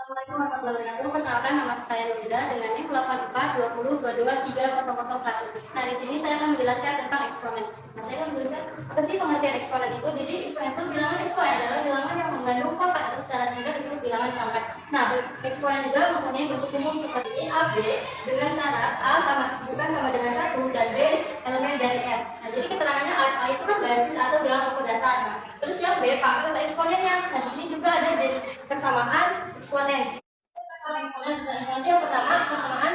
Assalamualaikum warahmatullahi wabarakatuh. Perkenalkan, nama saya Linda dengan NIM 8420223001. Nah, di sini saya akan menjelaskan tentang eksponen. Nah, saya akan menjelaskan apa sih pengertian eksponen itu. Jadi, eksponen itu bilangan eksponen adalah bilangan yang mengandung pangkat atau secara singkat disebut bilangan pangkat. Nah, eksponen juga mempunyai bentuk umum seperti A, B dengan syarat A bukan sama dengan 1 dan B elemen dari R. Nah, jadi keterangannya A itu kan basis atau bilangan pokok dasar. Nah, terus yang B pangkat atau eksponennya. Nah, di sini juga ada persamaan eksponen. Eksponen yang pertama persamaan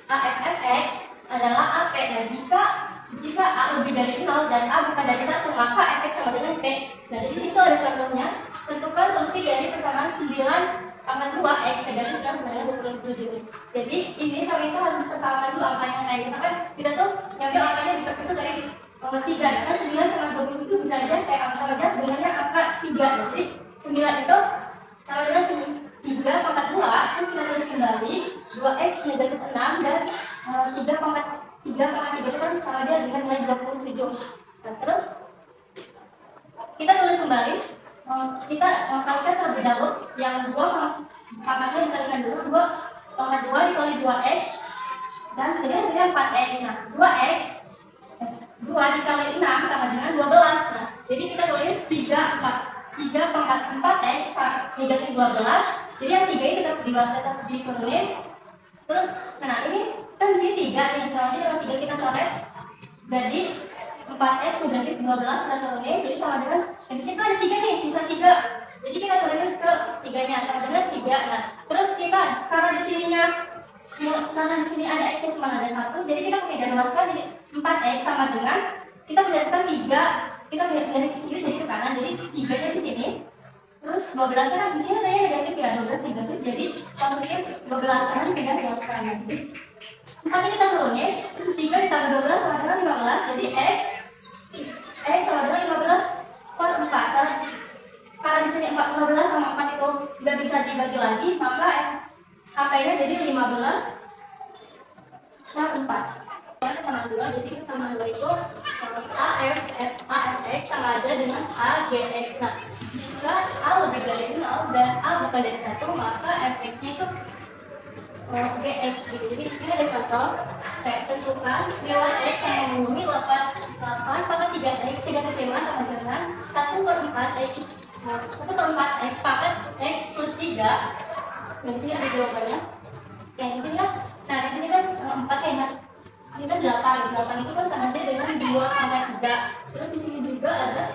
AFX adalah AP. Nah, jika A lebih dari 0 dan A bukan dari 1, maka fx sama dengan P. Nah, di situ ada contohnya. Tentukan solusi dari persamaan 9 pangkat 2 x negatif yang sama dengan 27. Jadi ini sama itu harus persamaan dulu angkanya. Kayak misalkan kita tuh ngambil angkanya itu dari 3, karena 9 sama 20 itu bisa aja kayak sama aja sebenarnya angka 3. Jadi 9 itu sama dengan 3 pangkat 2, terus kita tulis kembali 2x negatif 6 dan 3 pangkat 3 itu kan sama dia dengan nilai 27. Nah, terus kita tulis kembali, kita kalikan terlebih dahulu yang 2 pangkatnya dikalikan dulu, 2 pangkat 2 dikali 2x dan jadi hasilnya 4x. Nah, 2 dikali 6 sama dengan 12. Nah, jadi kita tulis 3 pangkat 4x negatif 12. Jadi yang 3 ini tetap diturunin. Terus, nah ini kan di sini 3 nih, misalnya dengan 3 kita coret. Jadi 4x negatif 12 kita turunin, jadi sama dengan di sini ada 3 nih, sisa 3. Jadi kita turunin ke 3-nya sama dengan 3. Nah, terus kita karena di sini ada x cuma ada 1, jadi kita punya luaskan jadi 4x sama dengan kita menjadikan 3, kita dari kiri jadi ke kanan, jadi 3-nya di sini. Terus 12-nya kan di sini adanya negatif ya, 12 negatif, jadi positif 12-nya tidak diluaskan. Jadi 4-nya kita turunin, terus 3 ditambah 12 sama dengan 15, jadi x sama dengan 15 per 4. Karena di sini 15 sama 4 itu nggak bisa dibagi lagi, maka angkanya jadi 15 per 4. Sama 2, jadi sama 2 itu AFX sama aja dengan AGX. Nah, jika A lebih dari 0 dan A bukan dari 1, maka fx-nya itu GX gitu. Jadi di sini ada contoh kayak tentukan nilai x yang memenuhi 8 pangkat 3x 35 sama dengan 1 per 4x 1/4x pangkat x plus 3. Nah, di sini ada jawabannya. Yang ini kan, nah di sini kan 4 ya, ini kan 8 itu kan sama aja dengan 2/3. Terus di sini juga ada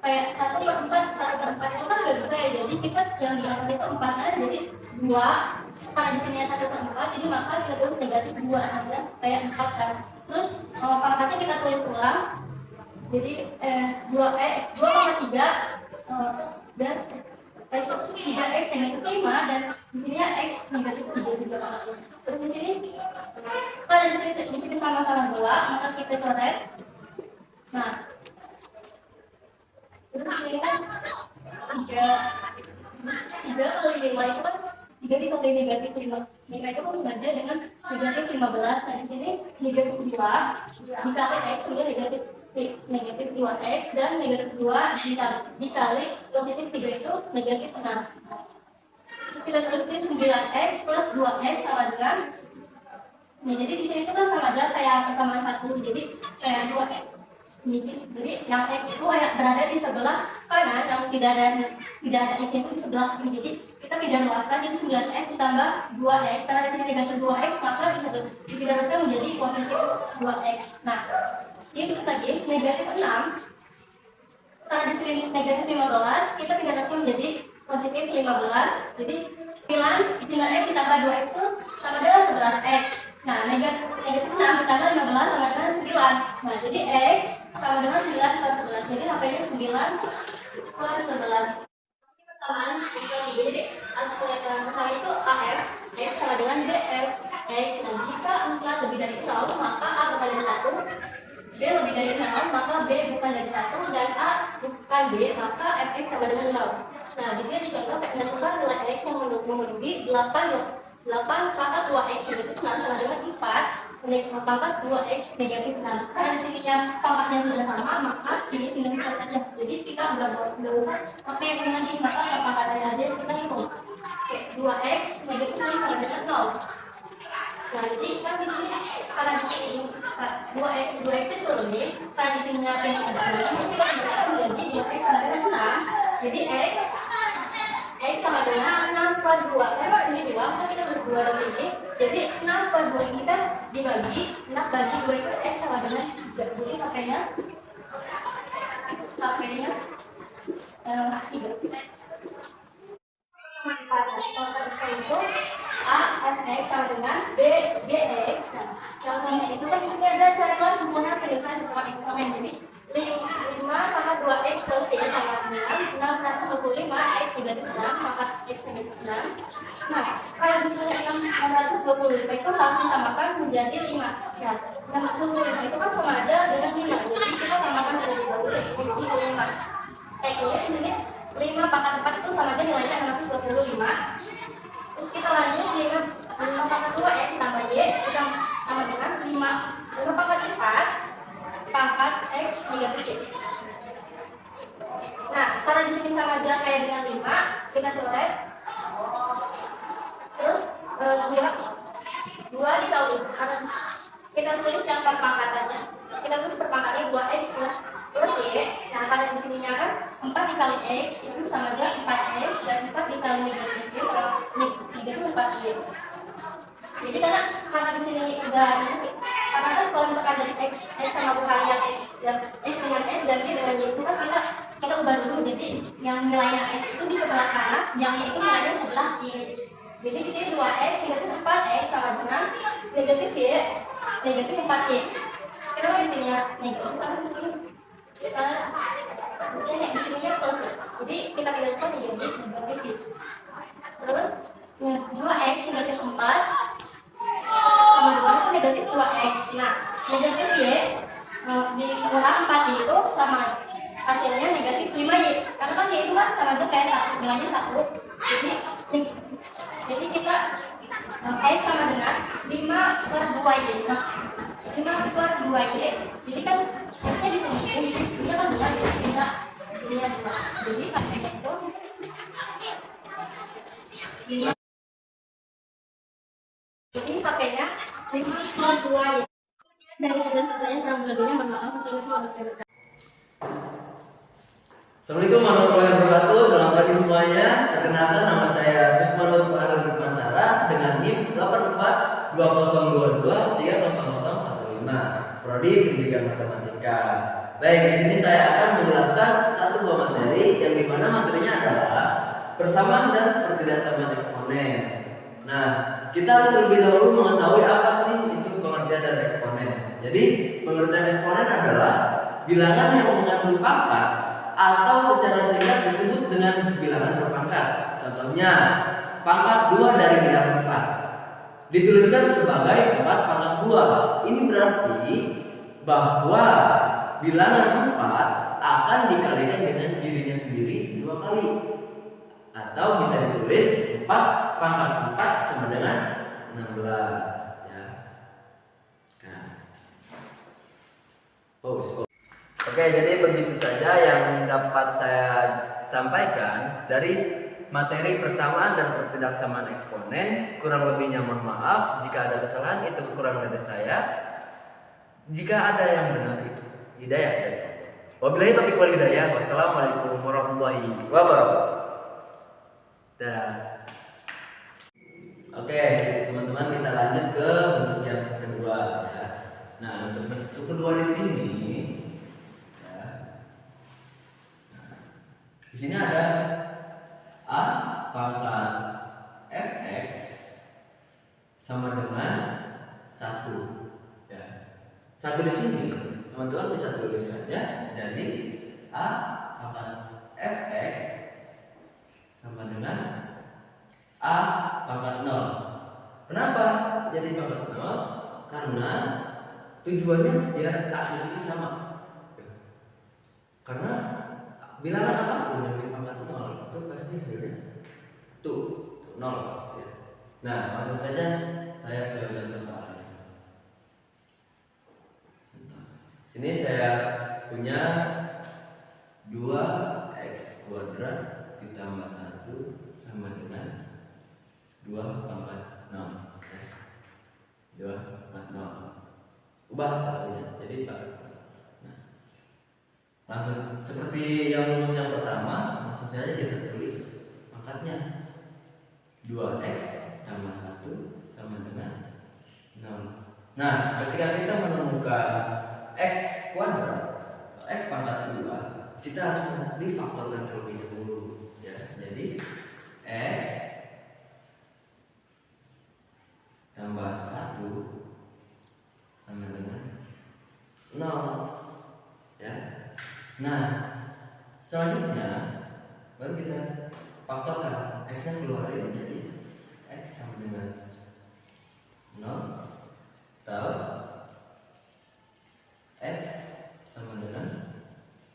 kayak 1/4 itu kan nggak bisa ya, jadi kita yang di 8 itu 4 aja, jadi 2. Karena di sini 1/4, jadi maka kita tulis negatif 2 sama kayak 4 kan. Terus pangkatnya kita tulis ulang, jadi 2,3 dan itu 3x negatif 5 dan di sini x negatif 3 juga. Terus di sini kalau di sini sama-sama 2, maka kita coret. Nah, terus di sini kan 3 kali 5 itu kan 3 dikali negatif 5. Maka itu langsung aja dengan negatif 15. Nah, di sini negatif 2 dikali x sudah negatif 2x dan negatif 2 dikali positif 3 itu negatif 6. Kita tulis 9x plus 2x sama dengan nih, jadi di sini itu kan sama aja kayak persamaan 1, jadi kayak 2x. Jadi yang x itu berada di sebelah kanan, yang tidak ada x itu di sebelah kiri. Jadi kita tidak luaskan, jadi 9x ditambah 2x, karena di sini negatif 2x maka bisa tidak luaskan menjadi positif 2x. Nah, ini tadi negatif 6, karena di sini negatif 15, kita tidak luaskan menjadi positif 15. Jadi 9x ditambah 2x itu sama dengan 11x. Nah, negatif 6 ditambah 15 sama dengan 9. Nah, jadi x sama dengan 9 per 11. Jadi HP-nya 9 per 11. Persamaan x3. Jadi persamaan itu AF, x sama dengan DF, x. Nah, jika angka lebih dari 0, maka A bukan dari 1. B lebih dari 0, maka B bukan dari 1. Dan A bukan B, maka fx sama dengan 0. Nah, di sini dicontoh menentukan nilai x yang memenuhi 8 pangkat 2x negatif 6 sama dengan 4 pangkat 2x negatif 6. Karena di sini yang pangkatnya sudah sama, maka sini tinggal kita aja. Jadi kita nggak usah pakai yang nanti, maka pangkatannya aja kita hitung. Oke. 2x negatif 6 sama dengan 0. Nah, jadi kan di sini karena di sini 2x diturunin, karena di sini yang ada kita bisa menjadi 2x sama dengan 6. Jadi x sama dengan 6 per 2 kan di sini 2, kan kita bagi 2 di sini. Jadi 6 per 2 kita dibagi 6 bagi 2 itu x sama dengan 3. Jadi pakainya 3. Contoh itu A fx sama dengan B dx. Nah, contohnya itu kan di sini ada carilah hubungan penyelesaian bersama eksponen. Jadi 5,2x plus c sama dengan 625 x negatif 6 maka x negatif 6. Nah, kalau di sini 625 itu harus disamakan menjadi 5. Ya, 625 itu kan sama aja dengan 5. Jadi kita samakan menjadi 5. Ini 5 pangkat 4 itu sama aja nilainya 625. Terus kita lanjut 5 pangkat 2 ya ditambah y kita sama dengan 5 pangkat 4 pangkat x negatif y. Nah, karena di sini sama aja kayak dengan 5, kita coret. Terus 2 dikali karena kita tulis yang perpangkatannya. Kita tulis perpangkatannya 2x plus y. Nah, karena di sininya kan 4 dikali x itu sama aja 4x dan 4 dikali negatif y sama negatif 4y. Jadi karena di sini udah karena kan kalau misalkan dari x sama bukannya x dan x dengan x dan y dengan y itu kan kita ubah dulu. Jadi yang nilainya x itu di sebelah kanan, yang y itu nilainya sebelah kiri. Jadi di sini 2x negatif 4x sama dengan negatif y negatif 4y. Kenapa di sini ya negatif sama di sini? Di sininya plus. Jadi kita tidak lupa jadi negatif y. Terus 2x negatif 4 sama dengan itu negatif 2x. Nah, negatif y dikurang 4 itu sama hasilnya negatif 5y. Karena kan y itu kan sama aja kayak 1, nilainya 1. Jadi kita x sama dengan 5 per 2y. Nah, 5 per 2y. Jadi kan x-nya di sini. Ini kan 2, jadi kita sini 2. Jadi pakainya itu 5. Jadi pakainya 5 per 2y. Dari hasil-hasilnya kurang lebihnya bermaaf. Assalamualaikum warahmatullahi wabarakatuh. Selamat pagi semuanya. Perkenalkan, nama saya Sukmanur Arif Mantara dengan NIM 842022300015. Prodi Pendidikan Matematika. Baik, di sini saya akan menjelaskan satu buah materi yang dimana materinya adalah persamaan dan pertidaksamaan eksponen. Nah, kita harus terlebih dahulu mengetahui apa sih itu pengertian dari eksponen. Jadi, pengertian eksponen adalah bilangan yang mengandung pangkat atau secara singkat disebut dengan bilangan berpangkat. Contohnya, pangkat 2 dari bilangan 4 dituliskan sebagai 4 pangkat 2. Ini berarti bahwa bilangan 4 akan dikalikan dengan dirinya sendiri 2 kali. Atau bisa ditulis 4 pangkat 4 sama dengan 16 ya. Nah. Oke, jadi begitu saja yang dapat saya sampaikan dari materi persamaan dan pertidaksamaan eksponen. Kurang lebihnya mohon maaf. Jika ada kesalahan itu kekurangan dari saya. Jika ada yang benar itu hidayah dari Allah. Wabillahi taufiq wal hidayah. Wassalamualaikum warahmatullahi wabarakatuh. Dadah. Oke, teman-teman, kita lanjut ke bentuk yang kedua ya. Nah, untuk bentuk kedua di sini ya. Di sini ada A pangkat fx sama dengan 1 ya. 1 di sini teman-teman bisa tulis saja. Jadi A pangkat fx sama dengan A pangkat 0. Kenapa jadi pangkat 0? Karena tujuannya biar A di sini sama. Karena bilangan apapun yang dipangkat 0 itu pasti hasilnya tuh 0 maksudnya. Nah, langsung saja saya ke contoh soalnya. Sini saya punya 2x kuadrat ditambah 1 sama dengan 2 pangkat 0. 2 pangkat 0. Ubah satunya jadi pangkat 0. Nah, langsung seperti yang rumus yang pertama, langsung saja kita tulis pangkatnya. 2x tambah 1 sama dengan 0. Nah, ketika kita menemukan x kuadrat atau x pangkat 2, kita harus difaktorkan terlebih dahulu ya. Jadi x tambah 1 sama dengan 0 ya. Nah, selanjutnya baru kita faktorkan, x-nya keluarin, jadi x sama dengan 0 atau x sama dengan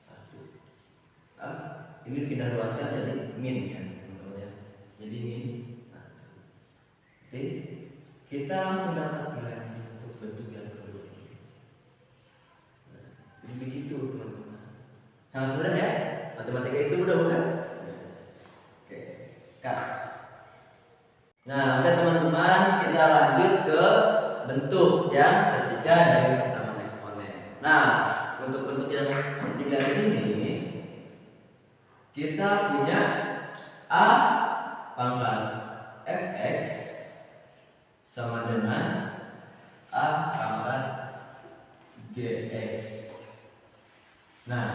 1. Ini kita luaskan jadi min ya, teman-teman ya. Jadi min 1. Jadi kita langsung dapat nilai untuk bentuk yang kedua. Nah, jadi begitu teman-teman. Sangat mudah ya? Matematika itu mudah bukan? Oke. Kak. Nah, oke teman-teman, kita lanjut ke bentuk yang ketiga dari persamaan eksponen. Nah, untuk bentuk yang ketiga di sini kita punya a pangkat fx sama dengan a pangkat gx. Nah,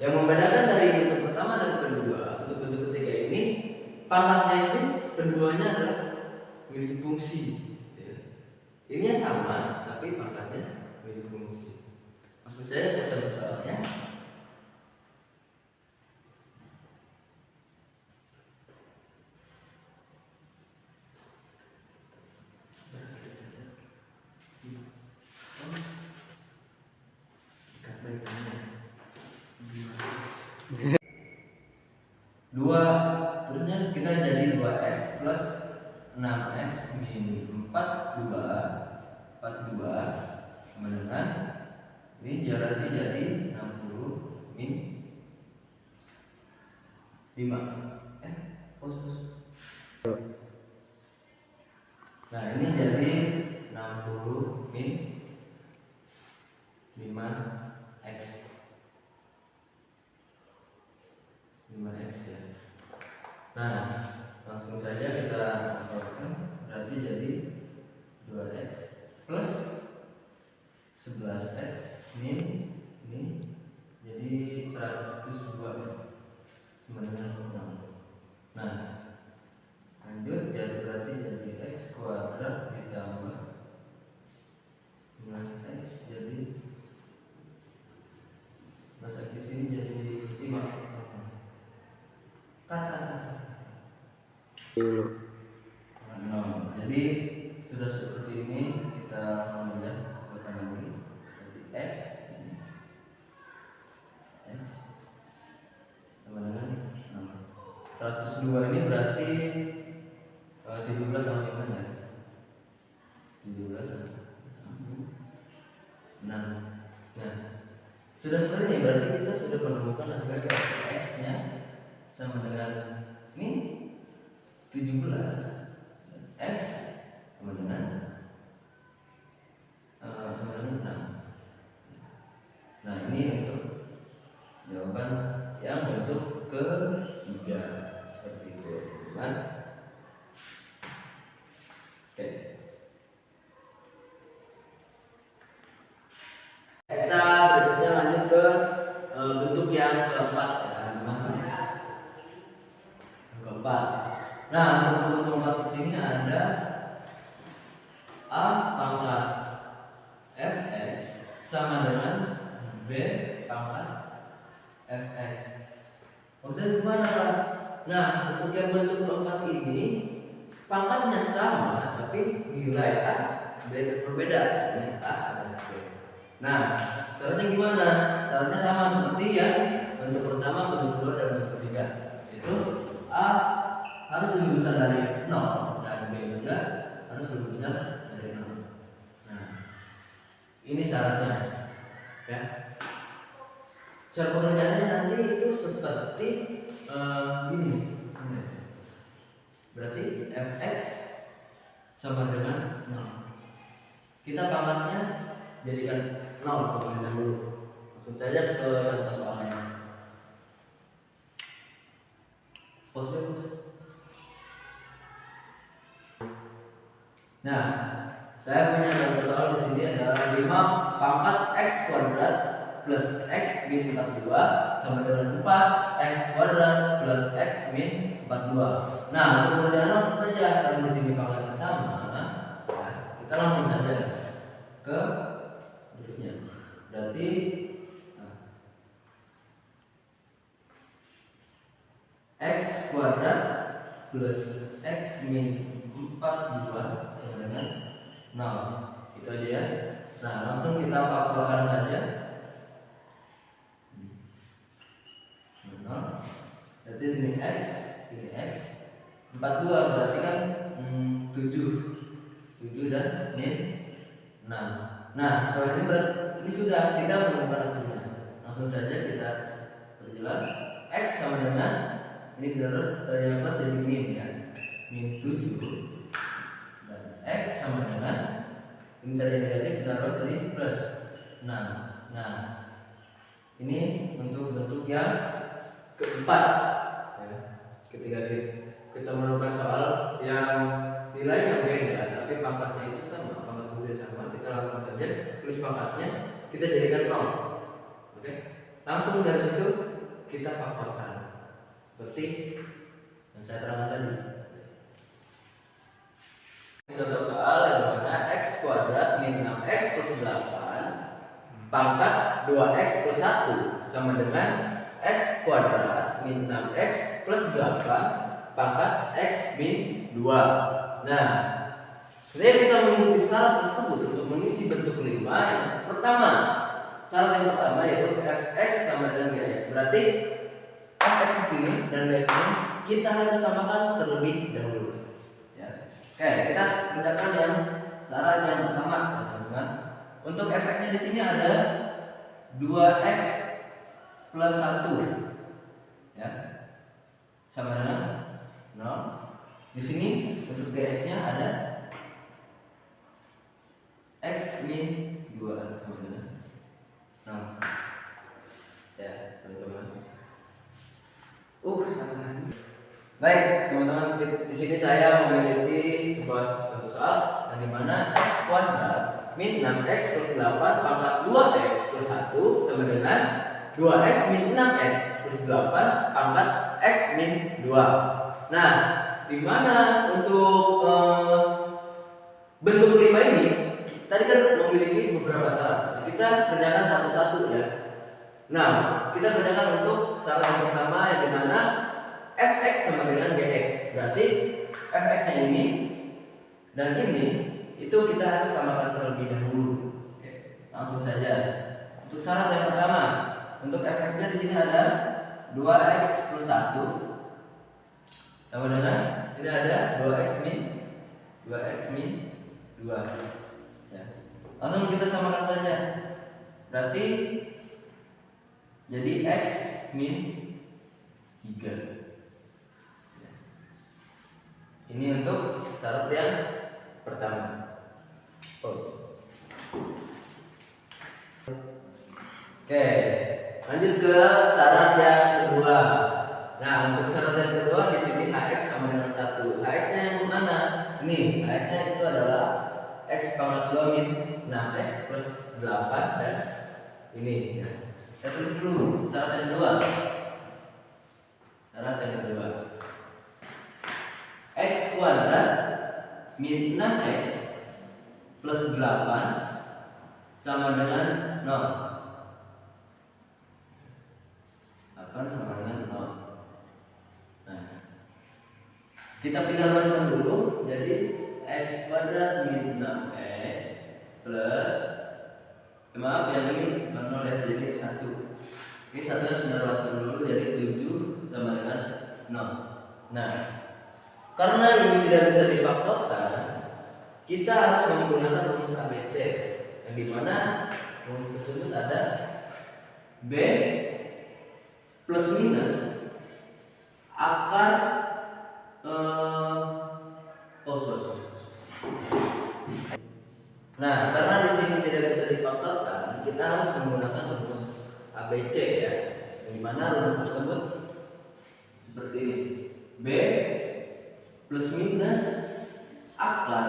yang membedakan dari bentuk pertama dan kedua, untuk bentuk ketiga ini pangkatnya ini keduanya adalah milik fungsi. Ini sama, tapi pangkatnya milik fungsi. Maksud saya kita misalnya dua, terusnya kita jadi 2x plus 6x min 42 sama dengan ini berarti jadi 60 min 5. Nah, ini jadi 60 min 5x. 5x ya. Nah, langsung saja kita faktorkan, berarti jadi 2x plus 11x min ini jadi 102 ya, sama dengan 6. Nah, lanjut jadi berarti jadi x kuadrat ditambah 9x jadi masa di sini jadi 5. Kat. Dulu. Nah, jadi sudah seperti ini, kita langsung aja buatkan lagi. Berarti x sama dengan 6. 102 ini berarti 17 sama dengan ya. 17 sama 6. Nah, sudah seperti ini, berarti kita sudah menemukan harga x-nya sama dengan ini 17, x sama dengan sama dengan 6. Nah, ini untuk jawaban yang bentuk ketiga seperti itu, teman. Oke. Kita berikutnya lanjut ke bentuk yang keempat ya, keempat. Nah, untuk bentuk keempat di sini ada a pangkat fx sama dengan b pangkat fx. Maksudnya gimana Pak? Nah, untuk yang bentuk keempat ini pangkatnya sama, tapi nilai a berbeda. Ini a dan b. Nah, caranya gimana? Caranya sama seperti yang bentuk pertama, bentuk kedua, dan bentuk ketiga. Itu a harus lebih besar dari 0 dan b juga harus lebih besar dari 0. Nah, ini syaratnya ya. Cara pengerjaannya nanti itu seperti gini. Berarti fx sama dengan 0. Kita pangkatnya jadikan 0 terlebih dahulu. Langsung saja ke contoh soalnya. Pause. Nah, saya punya contoh soal di sini adalah 5 pangkat x kuadrat plus x min 42 sama dengan 4 x kuadrat plus x min 42. Nah, untuk pengerjaan langsung saja karena di sini pangkatnya sama, ya, kita langsung saja ke berikutnya. Berarti x kuadrat plus x min 42 sama dengan 0. Itu aja ya. Nah, langsung kita faktorkan saja. 0. Berarti sini x, sini x. 42 berarti kan 7. 7 dan min 6. Nah, setelah ini ini sudah kita menemukan hasilnya. Langsung saja kita perjelas. X sama dengan ini benar tadinya plus jadi min ya. Min 7 dan x sama dengan ini tadi negatif benar jadi plus 6. Nah, ini untuk bentuk yang keempat ya. Ketika kita menemukan soal yang nilainya beda tapi pangkatnya itu sama, pangkat posisi sama, kita langsung saja tulis pangkatnya, kita jadikan 0. Oke? Langsung dari situ kita faktorkan seperti yang saya terangkan tadi. Contoh soal yang mana x kuadrat min 6x plus 8 pangkat 2x plus 1 sama dengan x kuadrat min 6x plus 8 pangkat x min 2. Nah, ketika kita mengikuti syarat tersebut untuk mengisi bentuk 5, yang pertama, syarat yang pertama yaitu fx sama dengan gx. Berarti fx di sini dan gx ini kita harus samakan terlebih dahulu. Ya. Oke, kita kerjakan yang syarat yang pertama, teman-teman. Untuk fx-nya di sini ada 2x plus 1 ya sama dengan 0. Di sini untuk gx-nya ada x min 2 sama dengan 0. Ya, teman-teman. Salah lagi. Baik, teman-teman, di sini saya memiliki sebuah contoh soal yang dimana x kuadrat min 6x plus 8 pangkat 2x plus 1 sama dengan 2x min 6x plus 8 pangkat x min 2. Nah, di mana untuk bentuk 5 ini tadi kan memiliki beberapa syarat. Kita kerjakan satu-satu ya. Nah, kita kerjakan untuk syarat yang pertama yang dimana fx sama dengan gx. Berarti fx-nya ini dan ini itu kita harus samakan terlebih dahulu. Oke, langsung saja. Untuk syarat yang pertama, untuk fx-nya di sini ada 2x plus 1 sama dengan tidak ada 2x min 2 ya. Langsung kita samakan saja. Berarti jadi x min 3 ya. Ini untuk syarat yang pertama. Pause. Oke, lanjut ke syarat yang kedua. Nah, untuk syarat yang kedua di sini hx sama dengan 1. Hx-nya yang mana? Ini, hx-nya itu adalah x pangkat 2 min 6x plus 8 dan ini ya. Kita tulis dulu syarat yang kedua. Syarat yang kedua. X kuadrat min 6x plus 8 sama dengan 0. 8 sama dengan 0. Nah, kita pindah ruaskan dulu. Jadi x kuadrat min 6x plus maaf yang ini 0 ya, jadi 1. Ini satunya pindah ruaskan dulu jadi 7 sama dengan 0. Nah, karena ini tidak bisa difaktorkan, kita harus menggunakan rumus ABC yang dimana rumus tersebut ada B plus minus akar Nah, karena di sini tidak bisa difaktorkan, kita harus menggunakan rumus ABC ya. Di mana rumus tersebut seperti ini. B plus minus akar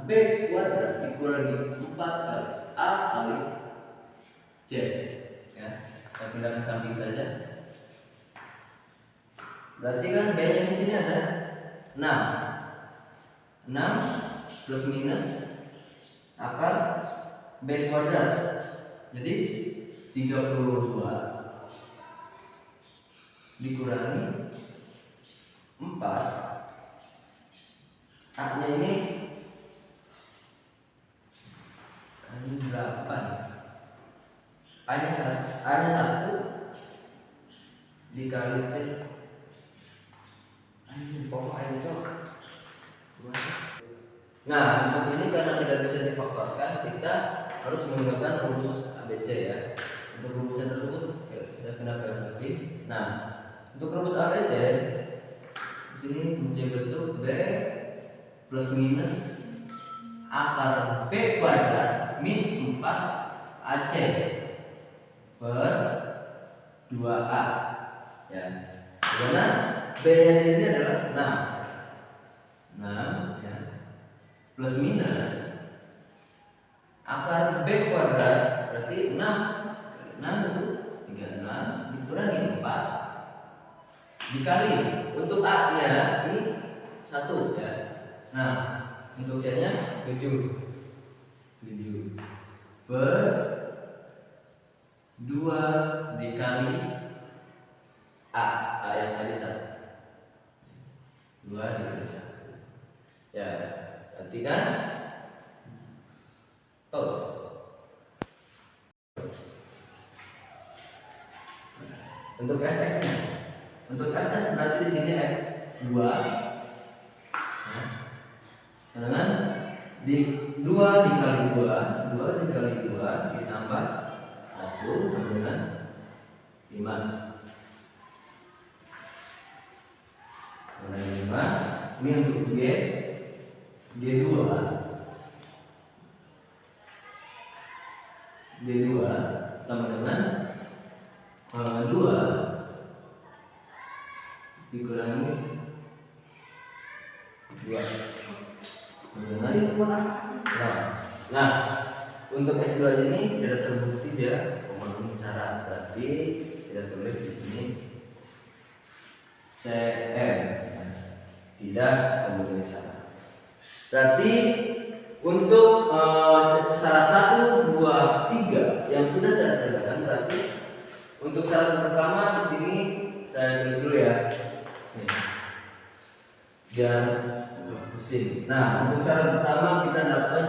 B kuadrat dikurangi 4 kali A kali C. Ya, saya pindah ke samping saja. Berarti kan B yang di sini ada 6. 6 plus minus akar B kuadrat. Jadi 32 dikurangi 4. A nya ini 8. A nya 1 dikali C. Pokoknya itu. Nah, untuk ini karena tidak bisa difaktorkan, kita harus menggunakan rumus ABC ya. Untuk rumusnya tersebut, kita pindah ke samping. Nah, untuk rumus ABC di sini mempunyai bentuk B plus minus akar B kuadrat min 4 AC per 2A ya. Karena B nya di sini adalah 6 ya. Plus minus akar B kuadrat berarti 6 kali 6 itu 36 dikurangi 4 dikali untuk A nya ini 1 ya. Nah, untuk C nya 7 per 2 dikali A yang tadi 1 2 dikali 1 ya. Perhatikan pause. Untuk F-nya, untuk F kan berarti di sini F 2 dengan di 2 dikali 2 dikali 2 ditambah 1 sama dengan 5. Ini untuk D2 sama dengan 2 dikurangi 2 Nah, untuk S2 ini tidak terbukti dia memenuhi syarat, berarti kita tulis di sini CM tidak memenuhi syarat. Berarti untuk syarat 1, 2, 3 yang sudah saya kerjakan, berarti untuk syarat pertama di sini saya tulis dulu ya. Biar pusing. Nah, untuk syarat pertama kita dapat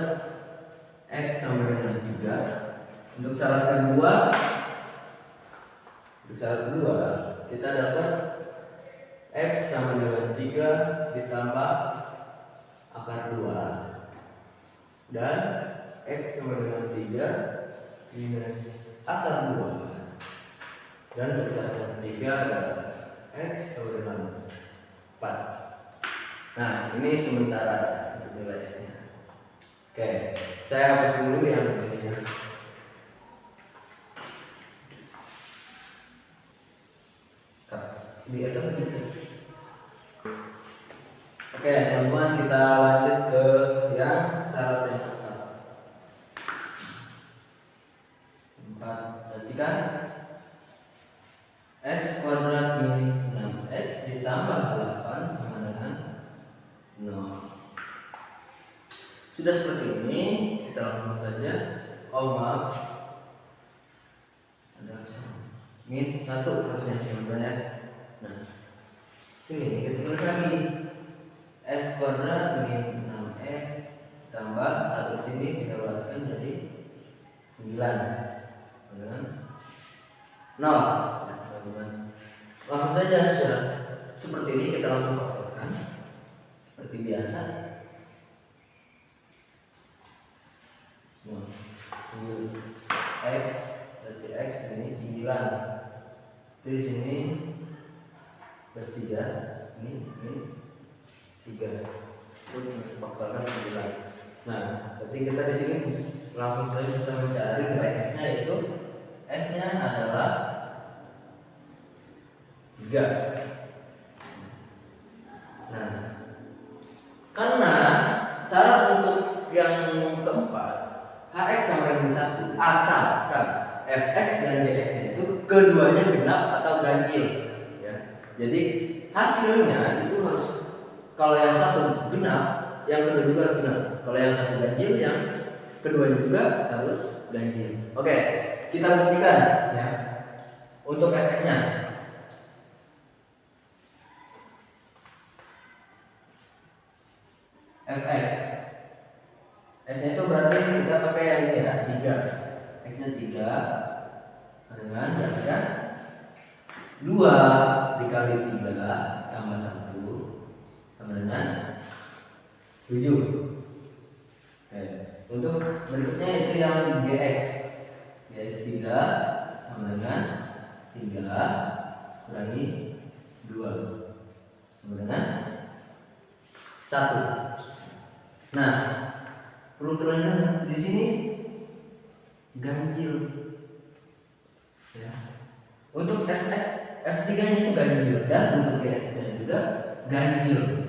X sama dengan 3. Untuk syarat kedua kita dapat X sama dengan 3 ditambah akar 2 dan X sama dengan 3 minus akar 2 dan untuk syarat ketiga adalah X sama dengan 4. Nah, ini sementara untuk nilai S-nya. Oke, saya hapus dulu yang ini. Di atas bisa. Oke, teman-teman, kita lanjut ke yang syarat yang keempat. Perhatikan S kuadrat min 6X ditambah 8 sama dengan 0. Sudah seperti ini, kita langsung saja. Oh maaf, ada min 1 harusnya teman-teman ya. Nah, sini kita tulis lagi S kuadrat min 6X tambah 1 sini kita luaskan jadi 9 dengan 0. Nah, teman-teman, langsung saja seperti ini kita langsung faktorkan seperti biasa. 9X berarti X ini 9. Di sini plus 3 ini 3. Itu bisa faktorkan 9. Nah, berarti kita di sini langsung saja bisa mencari nilai x-nya, yaitu x-nya adalah 3. Nah, karena syarat untuk yang keempat hx sama dengan 1 asalkan fx dan gx itu keduanya genap atau ganjil ya. Jadi hasilnya itu harus, kalau yang satu genap, yang kedua juga harus genap. Kalau yang satu ganjil, yang keduanya juga harus ganjil. Oke, kita buktikan ya untuk fx-nya. Fx x-nya itu berarti kita pakai yang ini ya, 3. X-nya 3 dengan berarti kan 2 dikali 3 tambah 1 sama dengan 7. Oke. Untuk berikutnya itu yang gx 3 sama dengan 3 kurangi 2 sama dengan 1. Nah, perlu kelainan di sini ganjil ya. Untuk f3 nya itu ganjil dan untuk gx nya juga ganjil.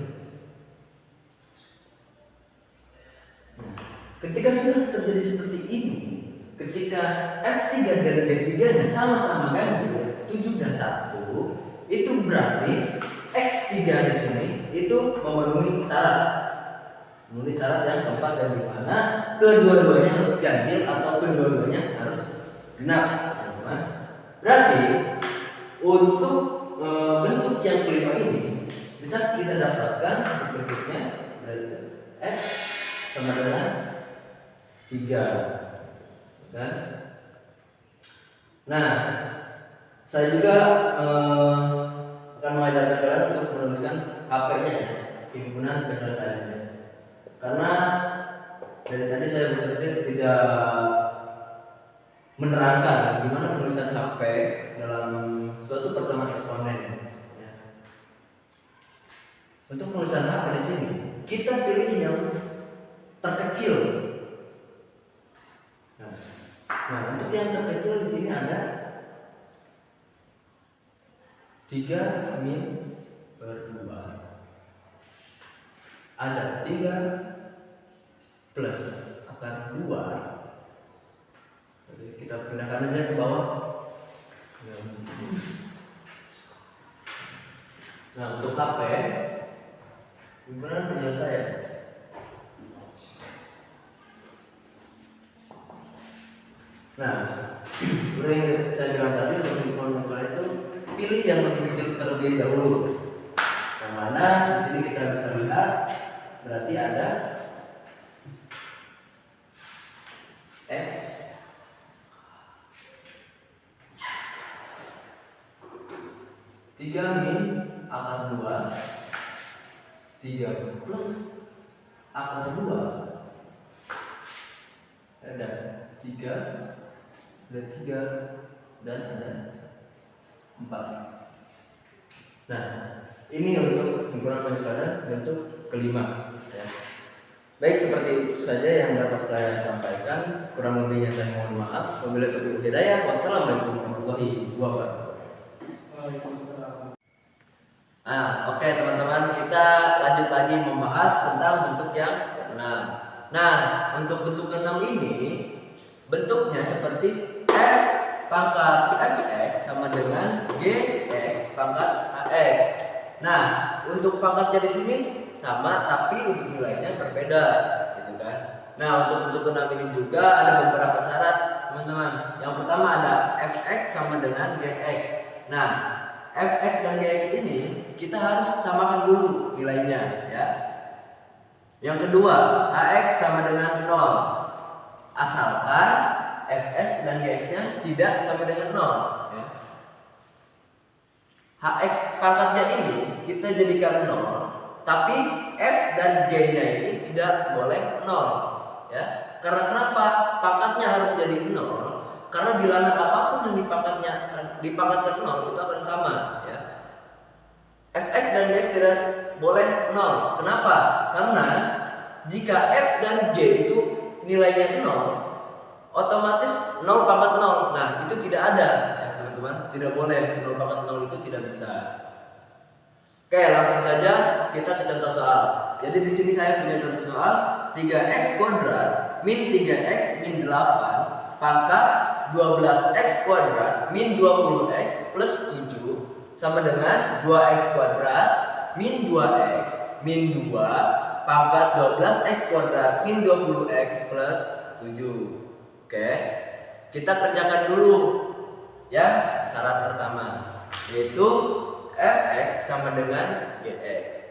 Nah, ketika sudah terjadi seperti ini, ketika f3 dan g3 nya sama-sama ganjil 7 dan 1, itu berarti x3 di sini itu memenuhi syarat. Memenuhi syarat yang keempat, dan di mana kedua-duanya harus ganjil atau kedua-duanya harus genap. Berarti untuk bentuk yang kelima ini bisa kita dapatkan bentuknya berarti x sama dengan 3 kan? Nah, saya juga akan mengajarkan kalian untuk menuliskan HP-nya ya, himpunan penyelesaiannya. Karena dari tadi saya berpikir tidak menerangkan gimana penulisan HP dalam suatu persamaan eksponen. Ya. Untuk penulisan HP di sini kita pilih yang terkecil. Nah, untuk yang terkecil di sini ada 3 min per 2. Ada 3 plus akar 2. Jadi kita pindahkan aja ke bawah. Nah, untuk HP himpunan penyelesaian. Nah, seperti yang saya bilang tadi, untuk himpunan penyelesaian itu pilih yang lebih kecil terlebih dahulu. Yang mana di sini kita bisa lihat berarti ada x tiga min akar 2, 3 plus akar 2, ada 3, ada 3 dan ada 4. Nah, ini untuk himpunan penyelesaian bentuk kelima ya. Baik, seperti itu saja yang dapat saya sampaikan. Kurang lebihnya saya mohon maaf. Wabillahi taufiq wal hidayah. Wassalamualaikum warahmatullahi wabarakatuh. Oke teman-teman, kita lanjut lagi membahas tentang bentuk yang keenam. Nah, untuk bentuk keenam ini bentuknya seperti f pangkat fx sama dengan gx pangkat ax. Nah, untuk pangkatnya di sini sama, tapi untuk nilainya berbeda, gitu kan? Nah, untuk bentuk keenam ini juga ada beberapa syarat, teman-teman. Yang pertama ada fx sama dengan gx. Nah, fx dan gx ini kita harus samakan dulu nilainya, ya. Yang kedua, ax sama dengan 0. Asalkan fx dan gx-nya tidak sama dengan 0, ya. Hx pangkatnya ini kita jadikan 0, tapi f dan g-nya ini tidak boleh 0, ya. Karena kenapa pangkatnya harus jadi 0? Karena bilangan apapun yang dipangkatkan 0 itu akan sama, ya. Fx dan gx tidak boleh 0. Kenapa? Karena jika f dan g itu nilainya 0, otomatis 0 pangkat 0. Nah, itu tidak ada ya teman-teman, tidak boleh 0 pangkat 0 itu tidak bisa. Oke, langsung saja kita ke contoh soal. Jadi di sini saya punya contoh soal 3x kuadrat min 3x min 8 pangkat 12x kuadrat min 20x plus 7 sama dengan 2x kuadrat min 2x min 2 pangkat 12x kuadrat min 20x plus 7. Oke, kita kerjakan dulu yang syarat pertama, yaitu fx sama dengan gx.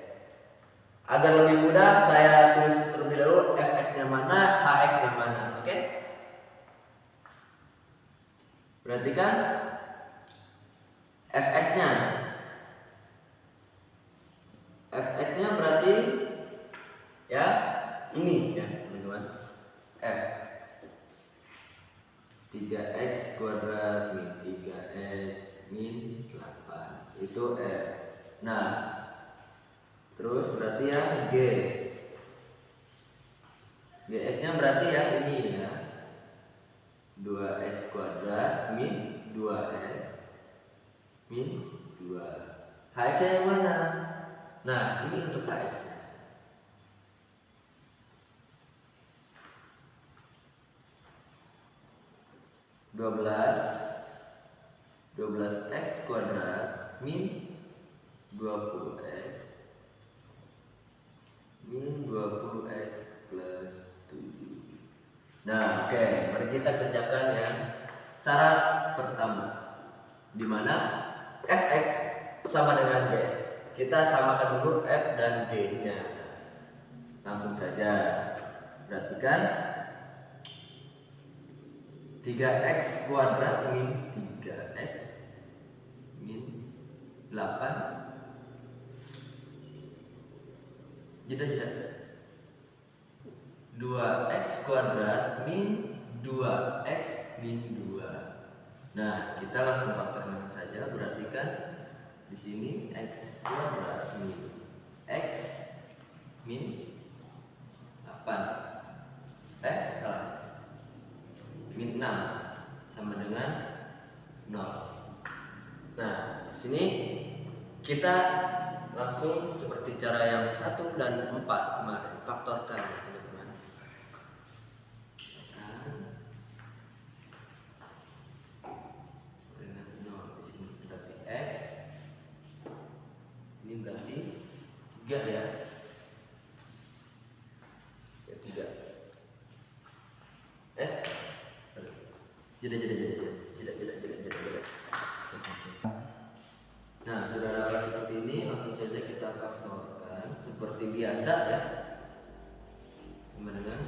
Agar lebih mudah saya tulis terlebih dahulu fx-nya mana, hx-nya mana. Oke? Perhatikan fx-nya. Fx-nya berarti ya ini ya teman-teman. F 3x kuadrat min 3x min 8 itu F. Nah, terus berarti yang G. Gx nya berarti yang ini ya, 2x kuadrat min 2x min 2. Hx nya yang mana? Nah, ini untuk hx nya. Dua belas x kuadrat min 20x min 20x plus 7. Nah, oke, mari kita kerjakan yang syarat pertama, di mana fx sama dengan gx. Kita samakan dulu f dan g nya. Langsung saja perhatikan 3x kuadrat min 3x min 8 jeda 2x kuadrat min 2x min 2. Nah, kita langsung faktorkan saja. Berarti kan di sini x kuadrat min x min 8 salah min 6 sama dengan 0. Nah, di sini kita langsung seperti cara yang 1 dan 4 kemarin, faktorkan ya teman-teman. Dengan 0 di sini berarti x, ini berarti 3 ya. Ya 3. Jeda. Nah, sudah dapat seperti ini, langsung saja kita faktorkan seperti biasa ya. Sama dengan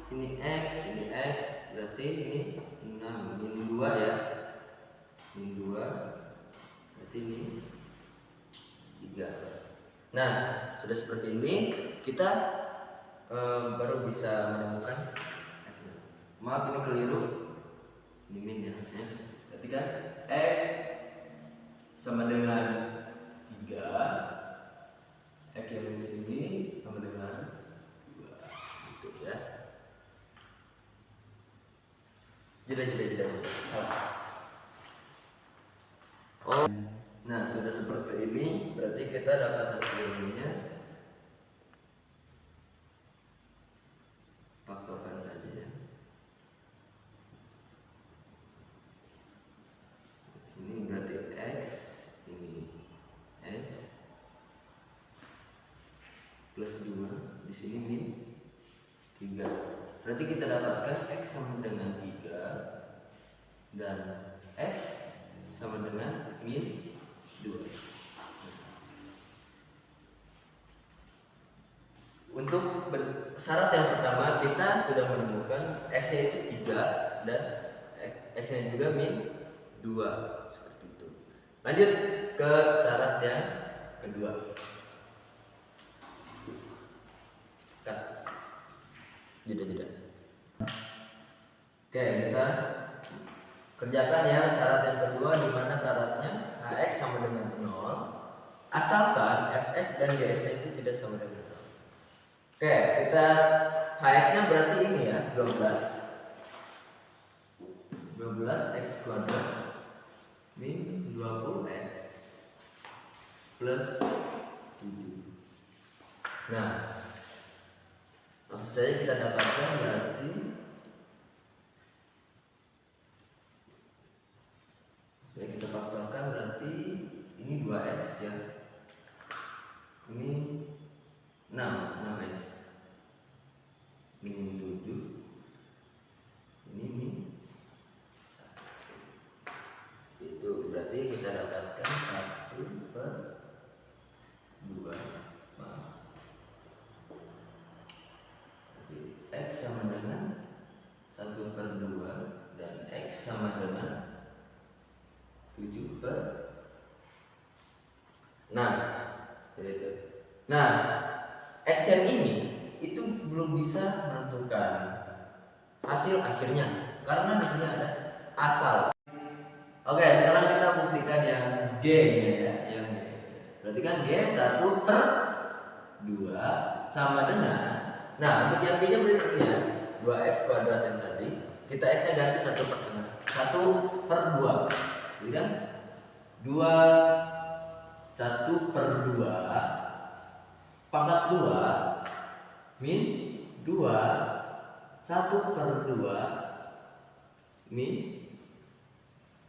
sini x, berarti ini 6 min 2 ya. Min 2 berarti ini 3. Nah, sudah seperti ini kita baru bisa menemukan x-nya. Maaf ini keliru. Ini min ya hasilnya. Berarti kan x sama dengan 3, x yang di sini sama dengan 2, gitu ya. Jeda. Salah. Oh, nah sudah seperti ini, berarti kita dapat hasilnya. Faktorkan saja ya. Sini berarti x, ini x plus 2, di sini min 3. Berarti kita dapatkan x sama dengan 3 dan x sama dengan min 2. Untuk syarat yang pertama kita sudah menemukan x-nya itu 3 dan x-nya juga min 2 seperti itu. Lanjut ke syarat yang kedua. Jeda. Oke, kita kerjakan yang syarat yang kedua, di mana syaratnya hx sama dengan 0 asalkan fx dan gx itu tidak sama dengan 0. Oke, kita HX-nya berarti ini ya, 12 X kuadrat min 20X plus 7. Nah, maksud saya kita dapatkan berarti kita faktorkan berarti ini 2X ya, ini 6X, ini 7, ini 1. Itu berarti kita dapatkan 1/2. Jadi X sama dengan 1/2 dan X sama dengan 7/6. Jadi itu. Nah, X yang ini itu belum bisa menentukan hasil akhirnya karena di sini ada asal. Oke, sekarang kita buktikan yang G nya ya, yang G. Berarti kan G 1/2 sama dengan, nah untuk yang G nya berarti ya 2X kuadrat yang tadi, kita X nya ganti 1/2. Jadi kan 1/2 pangkat 2 min 2 1/2 min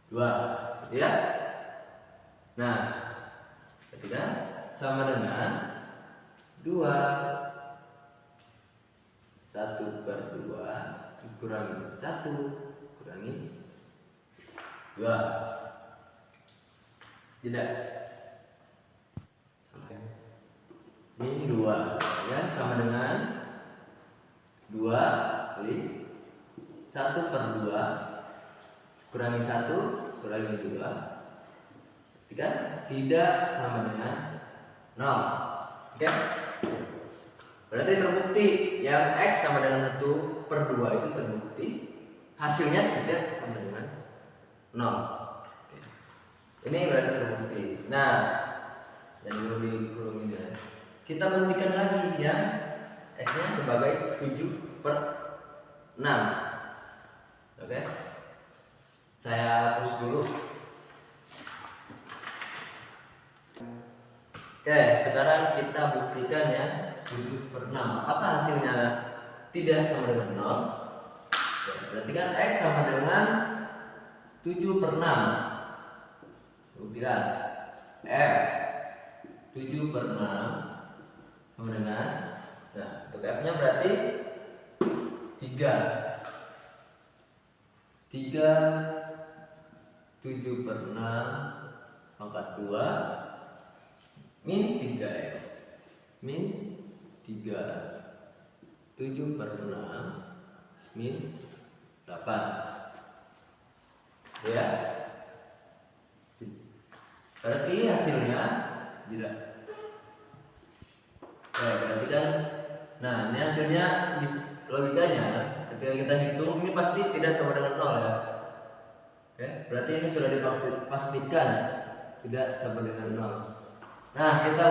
2, gitu ya. Nah, ketika sama dengan 2 1/2 dikurangi 1 kurangi 2. Tidak. Ini 2 ya, sama dengan 2 kali 1/2 kurangi 1 kurangi 2. Tidak sama dengan 0. Oke? Berarti terbukti yang X sama dengan 1/2 itu terbukti hasilnya tidak sama dengan 0. Oke. Ini berarti terbukti. Nah, dan lebih kurung ini ya. Kita buktikan lagi yang X-nya sebagai 7/6. Oke? Saya hapus dulu. Oke, sekarang kita buktikan ya 7/6. Apakah hasilnya tidak sama dengan 0? Oke, berarti kan X sama dengan 7/6. Buktikan. F 7/6 sama dengan, nah untuk F nya berarti 3 7/6 pangkat 2 min 3F min 3 7/6 min 8 ya. Berarti hasilnya tidak. Berarti kan, nah ini hasilnya logikanya ketika kita hitung ini pasti tidak sama dengan 0 ya. Oke, berarti ini sudah dipastikan tidak sama dengan 0. Nah, kita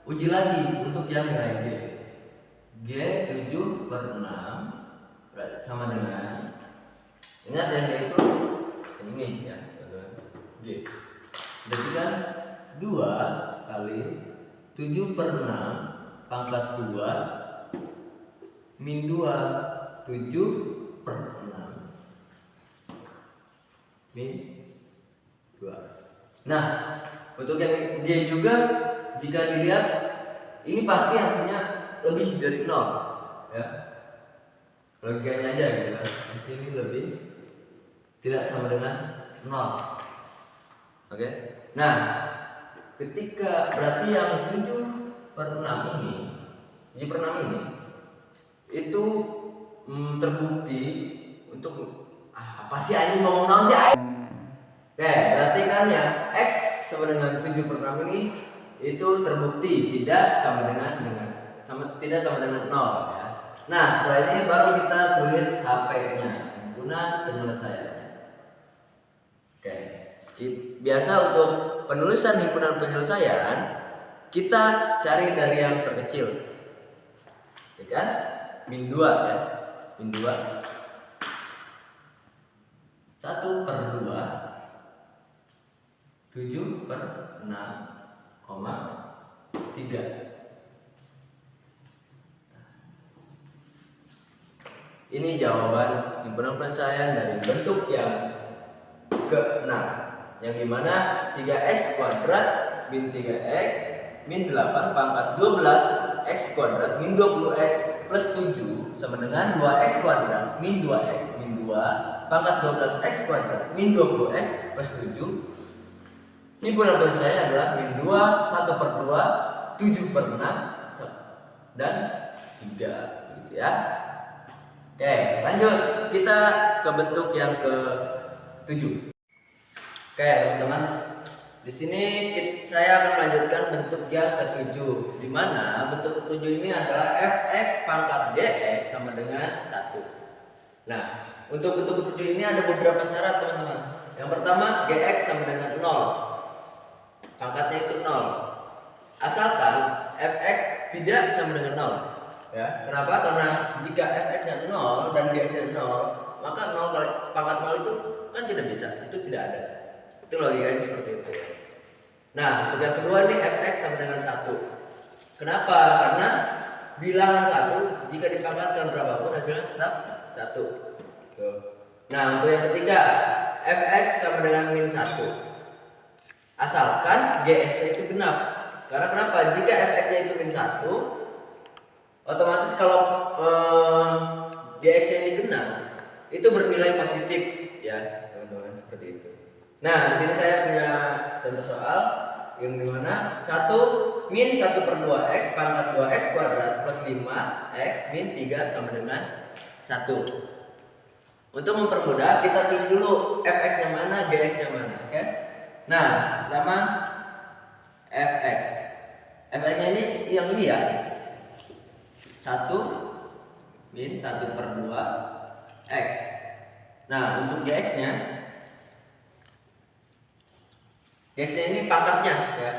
uji lagi untuk yang nilai G. G 7/6 berarti sama dengan, ingat yang G itu ini ya, G. Berarti kan 2 kali 7/6 pangkat 2 min 2 7/6 min 2. Nah, untuk yang G juga jika dilihat ini pasti hasilnya lebih dari 0 ya. Logikanya aja gitu kan. Ini lebih tidak sama dengan 0. Oke. Nah, ketika berarti yang 7/6 ini, 7/6 ini itu terbukti untuk apa sih anjing ngomong naon sih anjing? Oke, berarti kan ya X sama dengan 7/6 ini itu terbukti tidak sama dengan tidak sama dengan 0 ya. Nah, setelah ini baru kita tulis HP-nya, himpunan penyelesaiannya. Oke. Biasa untuk penulisan himpunan penyelesaian kita cari dari yang terkecil. ya kan? Min 2 kan? Min 2 1/2 7/6,3. Ini jawaban himpunan penyelesaian dari bentuk yang ke-6, yang dimana 3x kuadrat min 3x min 8 pangkat 12x kuadrat min 20x plus 7 sama dengan 2x kuadrat min 2x min 2 pangkat 12x kuadrat min 20x plus 7. Himpunan penyelesaian adalah min 2, 1/2, 7/6 dan 3 gitu ya. Oke, lanjut kita ke bentuk yang ke-7. Oke, teman-teman. Di sini saya akan melanjutkan bentuk yang ke-7, di mana bentuk ke-7 ini adalah fx pangkat dx sama dengan 1. Nah, untuk bentuk ke-7 ini ada beberapa syarat, teman-teman. Yang pertama, gx sama dengan 0. Pangkatnya itu 0. Asalkan fx tidak sama dengan 0. Ya, kenapa? Karena jika fx-nya 0 dan gx-nya 0, maka 0 kali pangkat 0 itu kan tidak bisa, itu tidak ada. Itu logikanya seperti itu ya. Nah, untuk yang kedua nih fx sama dengan 1. Kenapa? Karena bilangan 1 jika dipangkatkan berapapun hasilnya tetap 1. Tuh. Nah, untuk yang ketiga, fx sama dengan min 1. Asalkan gx-nya itu genap. Karena kenapa? Jika fx-nya itu min 1, otomatis kalau gx-nya ini genap, itu bernilai positif ya, teman-teman, seperti itu. Nah, di sini saya punya contoh soal yang dimana 1 min 1/2x pangkat 2x kuadrat plus 5x min 3 sama dengan 1. Untuk mempermudah, kita tulis dulu fx-nya mana, gx-nya mana, oke? Nah, pertama fx. Fx-nya ini yang ini ya. 1 min 1/2 x. Nah, untuk gx-nya ini pangkatnya ya.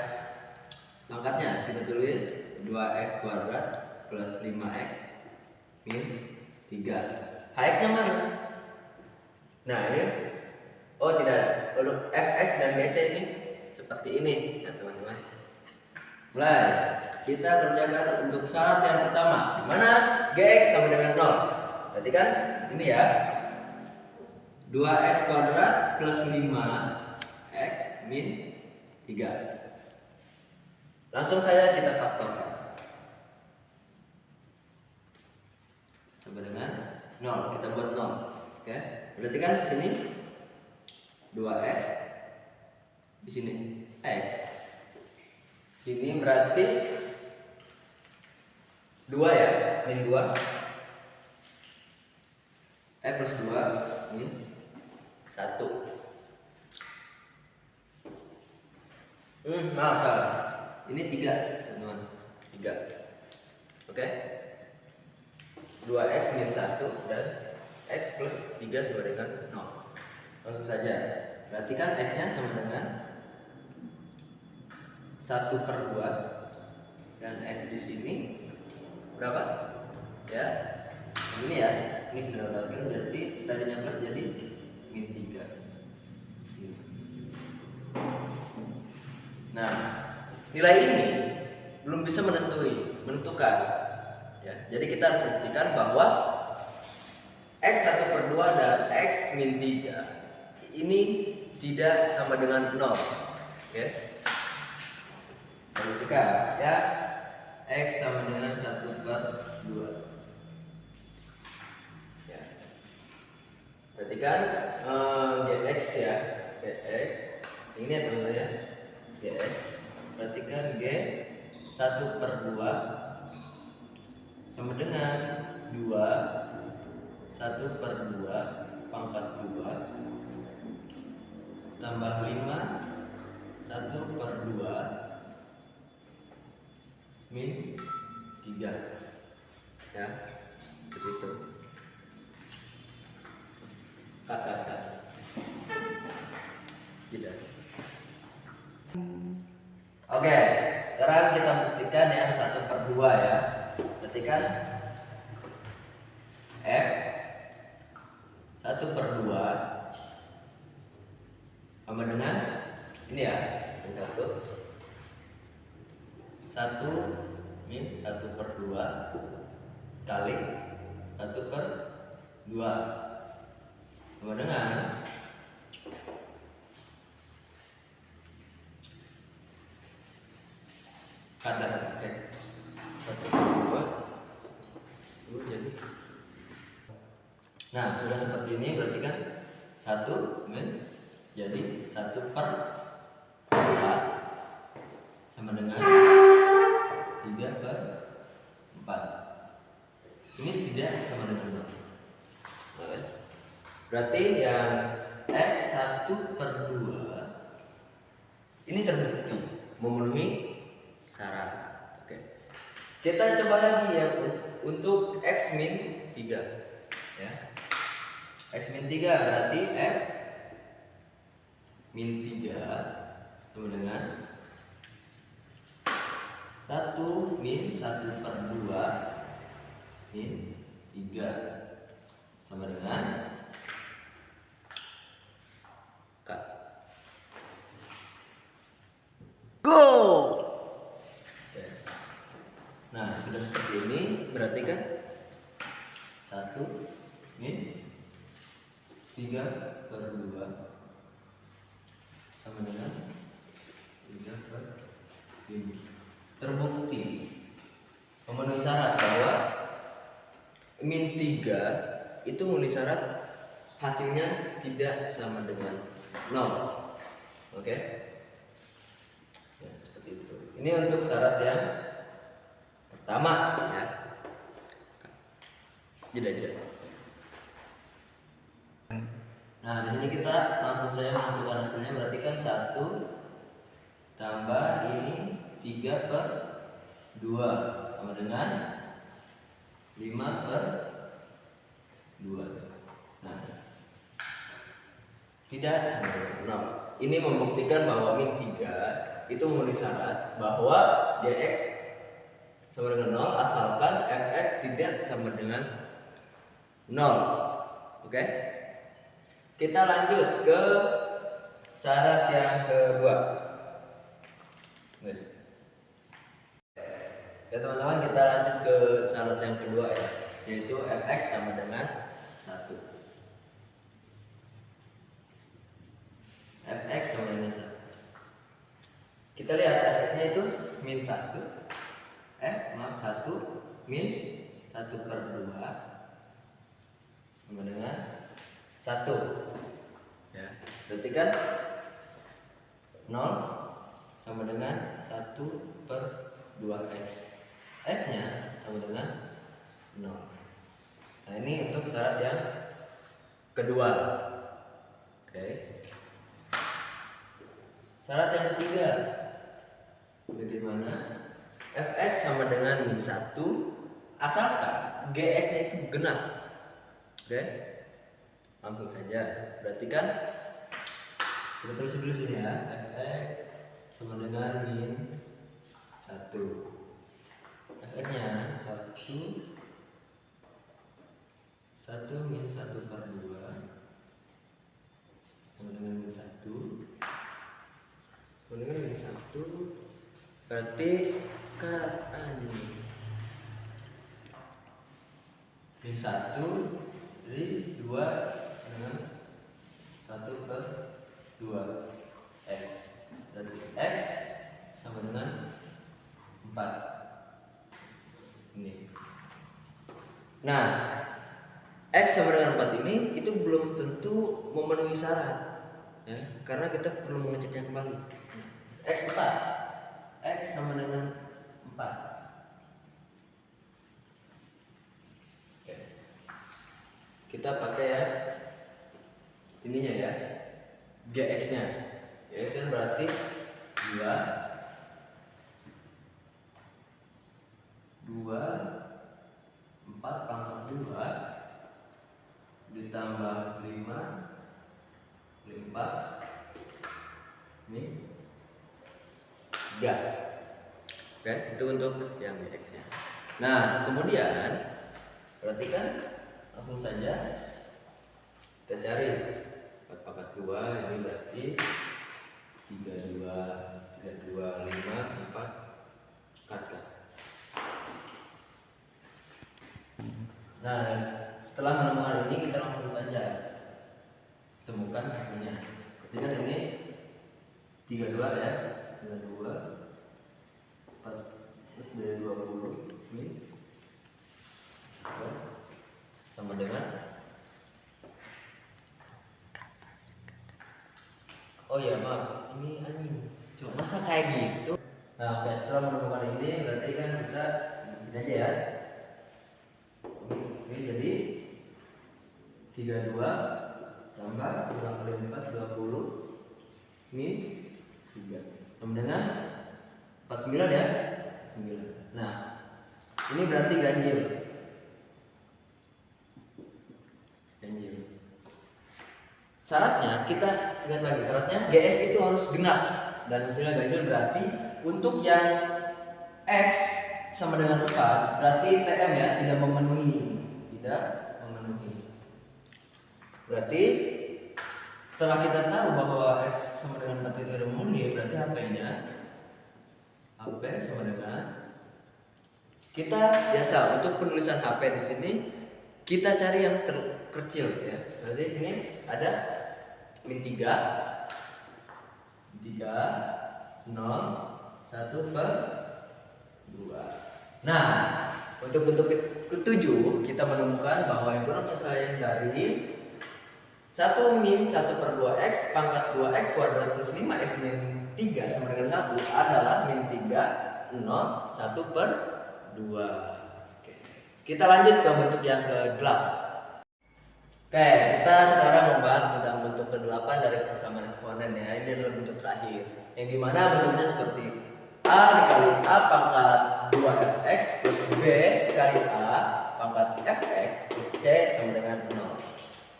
Pangkatnya kita tulis 2x kuadrat plus 5x min 3. Hx-nya mana? Nah, ini tidak. Untuk fx dan gx-nya ini seperti ini ya, teman-teman. Mulai kita kerjakan untuk syarat yang pertama, di mana gx sama dengan 0. Berarti kan ini ya, 2x kuadrat plus 5x min 3. Langsung saja kita faktorkan sama dengan 0. Kita buat 0. Oke. Berarti kan di sini 2x, di sini x. Sini berarti 2 ya, min 2 plus 2 min 1. Maaf, ini 3, teman-teman. 3. Oke. 2x min 1 dan x plus 3 sama dengan 0. Langsung saja. Berarti kan x-nya sama dengan 1/2 dan x di sini berapa? Ya. Ini ya. Ini kita jelaskan, berarti tadinya plus jadi min 3. Nah, nilai ini belum bisa menentukan ya. Jadi kita harus buktikan bahwa x 1/2 dan x min 3 ini tidak sama dengan 0. Oke. Buktikan ya, x sama dengan 1/2 ya. Berarti kan gx ya, gx ini ya, teman-teman ya, gx berarti kan g 1/2 sama dengan 2 1/2 pangkat 2 tambah 5 1/2 min 3 ya, begitu. Katakan tidak. Oke, sekarang kita buktikan yang 1/2 ya. Berarti kan F 1/2 sama dengan ini ya, ini 1 min 1/2 kali 1/2 sama dengan kata oke 1/2 jadi. Nah, sudah seperti ini berarti kan 1 min jadi 1/4 sama dengan 3/4. Ini tidak sama dengan 0. Berarti yang X 1/2 ini terbukti memenuhi syarat. Oke. Kita coba lagi ya untuk X min 3 ya. X min 3 berarti F min 3 sama dengan 1 min 1/2 min 3 sama dengan K. Go. Oke. Nah, sudah seperti ini berarti kan 1 min 3/2 sama dengan 3/5. Terbukti memenuhi syarat bahwa min 3 itu memenuhi syarat hasilnya tidak sama dengan 0. Oke. Ya, seperti itu. Ini untuk syarat yang pertama ya. Jeda. Nah, di sini kita langsung saja menentukan hasilnya. Berarti kan 1 tambah ini 3/2 sama dengan 5/2. Nah, tidak sama dengan 0. Ini membuktikan bahwa min 3 itu memenuhi syarat bahwa Gx sama dengan 0 asalkan Fx tidak sama dengan 0. Oke? Kita lanjut ke syarat yang kedua. Yes. Ya teman-teman, kita lanjut ke syarat yang kedua ya, yaitu Fx sama dengan 1. Fx sama dengan 1. Kita lihat Fx-nya itu min 1. 1 min 1/2 sama dengan 1. Ya, berarti kan 0 sama dengan 1/2x. X-nya sama dengan 0. Nah, ini untuk syarat yang kedua. Oke. Syarat yang ketiga, bagaimana Fx sama dengan min 1 asalkan Gx-nya itu genap. Oke. Langsung saja. Berarti kan kita tulis dulu sini ya. Fx sama dengan min 1. Fx-nya 1 min 1/2 sama dengan min 1. Sama dengan min 1 berarti ini min 1 jadi 2 dengan 1/2 x. Berarti x sama dengan 4. Ini. Nah, x sama dengan 4 ini itu belum tentu memenuhi syarat ya, karena kita perlu mengeceknya kembali. X 4. X sama dengan 4. Oke. Kita pakai ya ininya ya, Gx-nya. Gx-nya berarti 2 4 pangkat 2 ditambah 5 kali 4 ini 3. Oke, itu untuk yang Gx-nya. Nah, kemudian berarti kan langsung saja kita cari 4 pangkat 2 ini berarti 32 5 4 kat. Nah, setelah menemukan ini kita langsung saja temukan hasilnya. Berarti kan ini 32 ya, 32 4 dari 20 ini sama dengan, oh ya maaf, ini anjing cuma masa kayak gitu. Nah oke, setelah menemukan ini berarti kan kita di sini aja ya. Ini jadi 32 tambah 2 kali 4 20 ini 3 sama dengan 49 ya, 9. Nah ini berarti ganjil. Syaratnya kita ingat lagi, syaratnya GS itu harus genap dan hasilnya ganjil. Berarti untuk yang X sama dengan 4 berarti TM ya tidak memenuhi. Berarti setelah kita tahu bahwa X sama dengan 4 itu tidak memenuhi, berarti HP-nya sama dengan, kita biasa untuk penulisan HP di sini kita cari yang terkecil ya. Berarti di sini ada min 3 0 1 per 2. Nah untuk bentuk ketujuh kita menemukan bahwa himpunan penyelesaian dari 1 min 1 per 2x pangkat 2x kuadrat plus 5x min 3 sama dengan 1 adalah min 3 0 1 per 2. Oke. Kita lanjut ke bentuk yang ke-8. Oke, kita sekarang membahas tentang bentuk ke-8 dari persamaan eksponen ya. Ini adalah bentuk terakhir, yang dimana bentuknya seperti A dikali A pangkat 2fx plus B kali A pangkat fx plus C sama dengan 0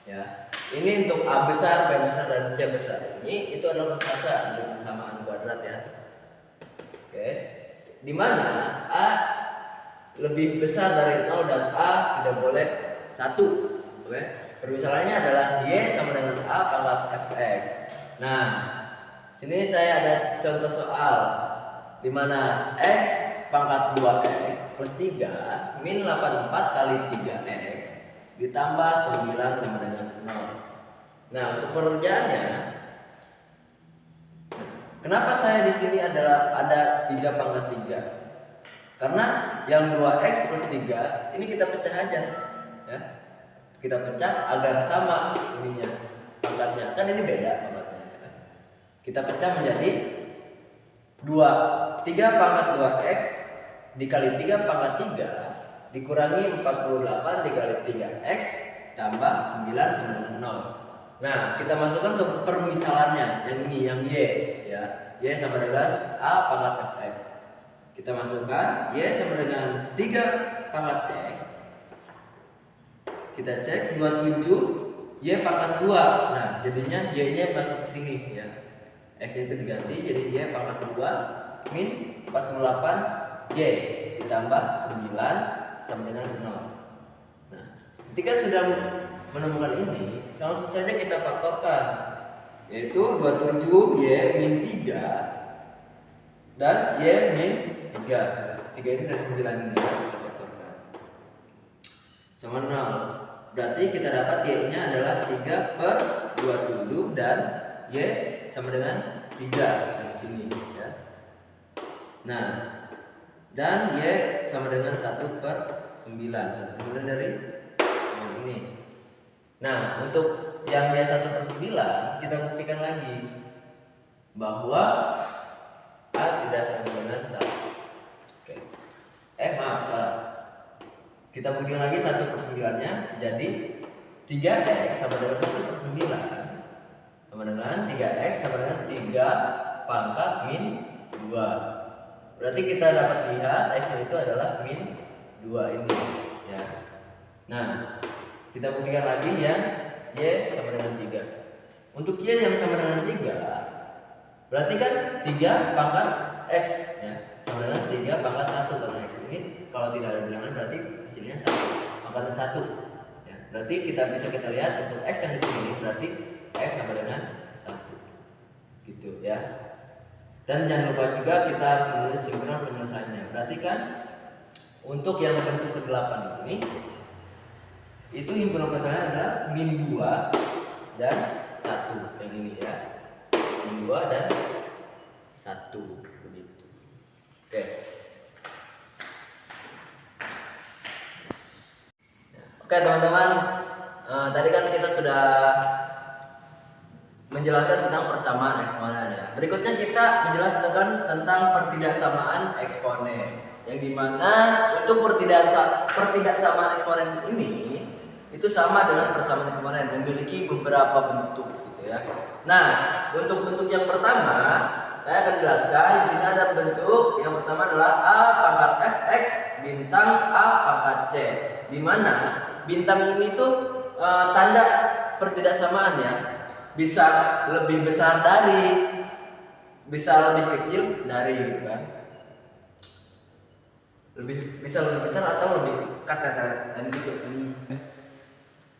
ya. Ini untuk A besar, B besar, dan C besar. Ini itu adalah persamaan dari persamaan kuadrat ya. Oke, dimana A lebih besar dari 0 dan A tidak boleh 1. Oke, permisalannya adalah Y sama dengan A pangkat fx. Nah, sini saya ada contoh soal di mana X pangkat 2x plus 3 min 84 kali 3x ditambah 9 sama dengan 0. Nah, untuk pengerjaannya, kenapa saya di sini ada 3 pangkat 3? Karena yang 2x plus 3 ini kita pecah aja ya. Kita pecah agar sama ininya pangkatnya. Kan ini beda pangkatnya ya. Kita pecah menjadi 3 pangkat 2x dikali 3 pangkat 3 dikurangi 48 dikali 3x tambah 9 sama dengan 0. Nah, kita masukkan ke permisalannya yang ini, yang Y ya. Y sama dengan A pangkat fx. Kita masukkan Y sama dengan 3 pangkat x. Kita cek 27 Y pangkat 2. Nah, jadinya Y nya masuk ke sini ya. X itu diganti jadi Y pangkat 2 min 48 Y ditambah 9 sama dengan 0. Nah, ketika sudah menemukan ini, langsung saja kita faktorkan, yaitu 27 Y min 3 dan Y min 3. 3 ini dari 9 ini kita faktorkan sama 0. Berarti kita dapat Y nya adalah 3 per 27 dan Y sama dengan 3 dari sini ya. Nah, dan Y sama dengan 1 per 9. Kemudian dari ini. Nah, untuk yang Y 1 per 9 kita buktikan lagi bahwa A tidak sama dengan 1. Oke. Maaf, salah. Kita buktikan lagi 1 per 9 nya jadi 3x sama dengan 1 per 9 sama dengan 3x sama dengan 3 pangkat min 2. Berarti kita dapat lihat x itu adalah min 2 ini ya. Nah, kita buktikan lagi yang Y sama dengan 3. Untuk Y yang sama dengan 3 berarti kan 3 pangkat x ya, sama dengan 3 pangkat 1 karena x ini kalau tidak ada bilangan berarti hasilnya 1, pangkatnya 1 ya. berarti kita lihat untuk X yang di sini berarti X sama dengan 1. Gitu ya. Dan jangan lupa juga kita harus menulis sinkron penyelesaiannya. Berarti kan untuk yang bentuk ke-8 ini itu himpunan penyelesaiannya adalah min 2 dan 1 yang ini ya. Min 2 dan 1 begitu. Oke. Oke teman-teman, tadi kan kita sudah menjelaskan tentang persamaan eksponen ya. Berikutnya kita menjelaskan tentang pertidaksamaan eksponen, yang dimana untuk pertidaksamaan eksponen ini itu sama dengan persamaan eksponen, memiliki beberapa bentuk gitu ya. Nah, untuk bentuk yang pertama saya akan jelaskan. Di sini ada bentuk yang pertama adalah a pangkat fx bintang a pangkat c, di mana bintang ini tuh tanda pertidaksamaan ya. Bisa lebih besar dari, bisa lebih kecil dari gitu kan. Bisa lebih besar atau lebih kata-kata dan gitu.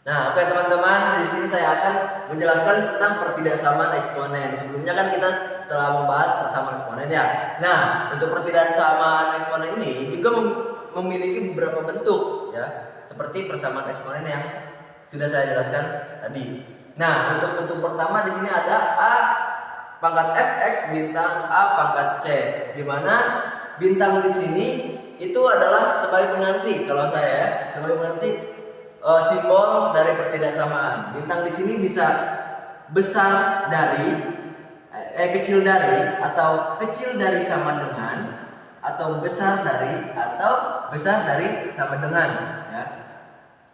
Nah, oke teman-teman, di sini saya akan menjelaskan tentang pertidaksamaan eksponen. Sebelumnya kan kita telah membahas persamaan eksponen ya. Nah, untuk pertidaksamaan eksponen ini juga memiliki beberapa bentuk ya, seperti persamaan eksponen yang sudah saya jelaskan tadi. Nah, untuk bentuk pertama di sini ada a pangkat fx bintang a pangkat c, di mana bintang di sini itu adalah sebagai pengganti. Kalau saya sebagai pengganti simbol dari pertidaksamaan. Bintang di sini bisa besar dari, kecil dari, atau kecil dari sama dengan, atau besar dari, atau besar dari sama dengan. Ya.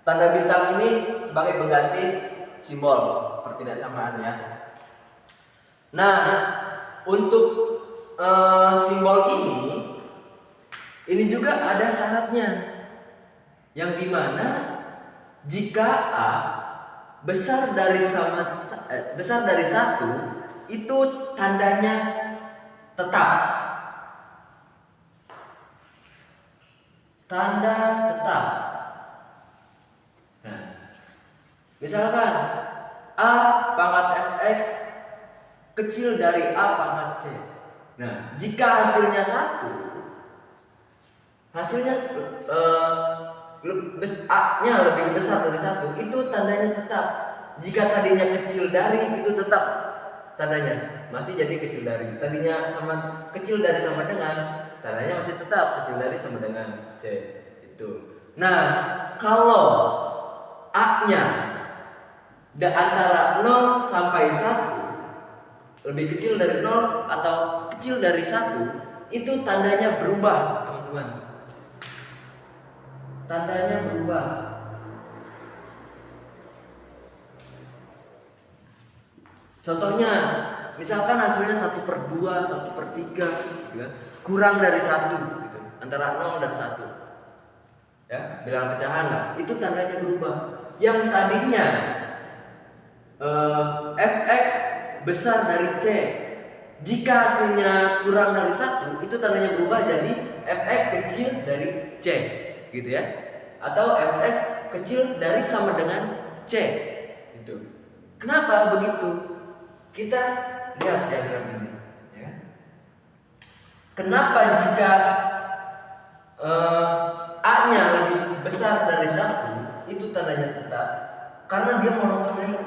Tanda bintang ini sebagai pengganti simbol pertidaksamaan ya. Nah, untuk simbol ini juga ada syaratnya, yang dimana jika a besar dari 1 itu tandanya tetap. Tanda tetap. Nah, misalkan a pangkat fx kecil dari a pangkat c. Nah, jika hasilnya 1, hasilnya a-nya lebih besar dari 1, itu tandanya tetap. Jika tadinya kecil dari, itu tetap tandanya masih jadi kecil dari. Tadinya kecil dari sama dengan, tandanya masih tetap kecil dari sama dengan c. Itu. Nah, kalau a-nya antara 0 sampai 1 lebih kecil dari 0 atau kecil dari 1, itu tandanya berubah, teman-teman. Tandanya berubah. Contohnya, misalkan hasilnya 1/2, 1/3, gitu, kurang dari 1, gitu, antara 0 dan 1. Ya, bilangan pecahan lah, itu tandanya berubah. Yang tadinya fx besar dari c, jika hasilnya kurang dari 1, itu tandanya berubah jadi fx kecil dari c, gitu ya, atau fx kecil dari sama dengan c, gitu. Kenapa begitu? Kita lihat diagram ini ya. Kenapa jika a-nya lebih besar dari 1 itu tandanya tetap? Karena dia monoton naik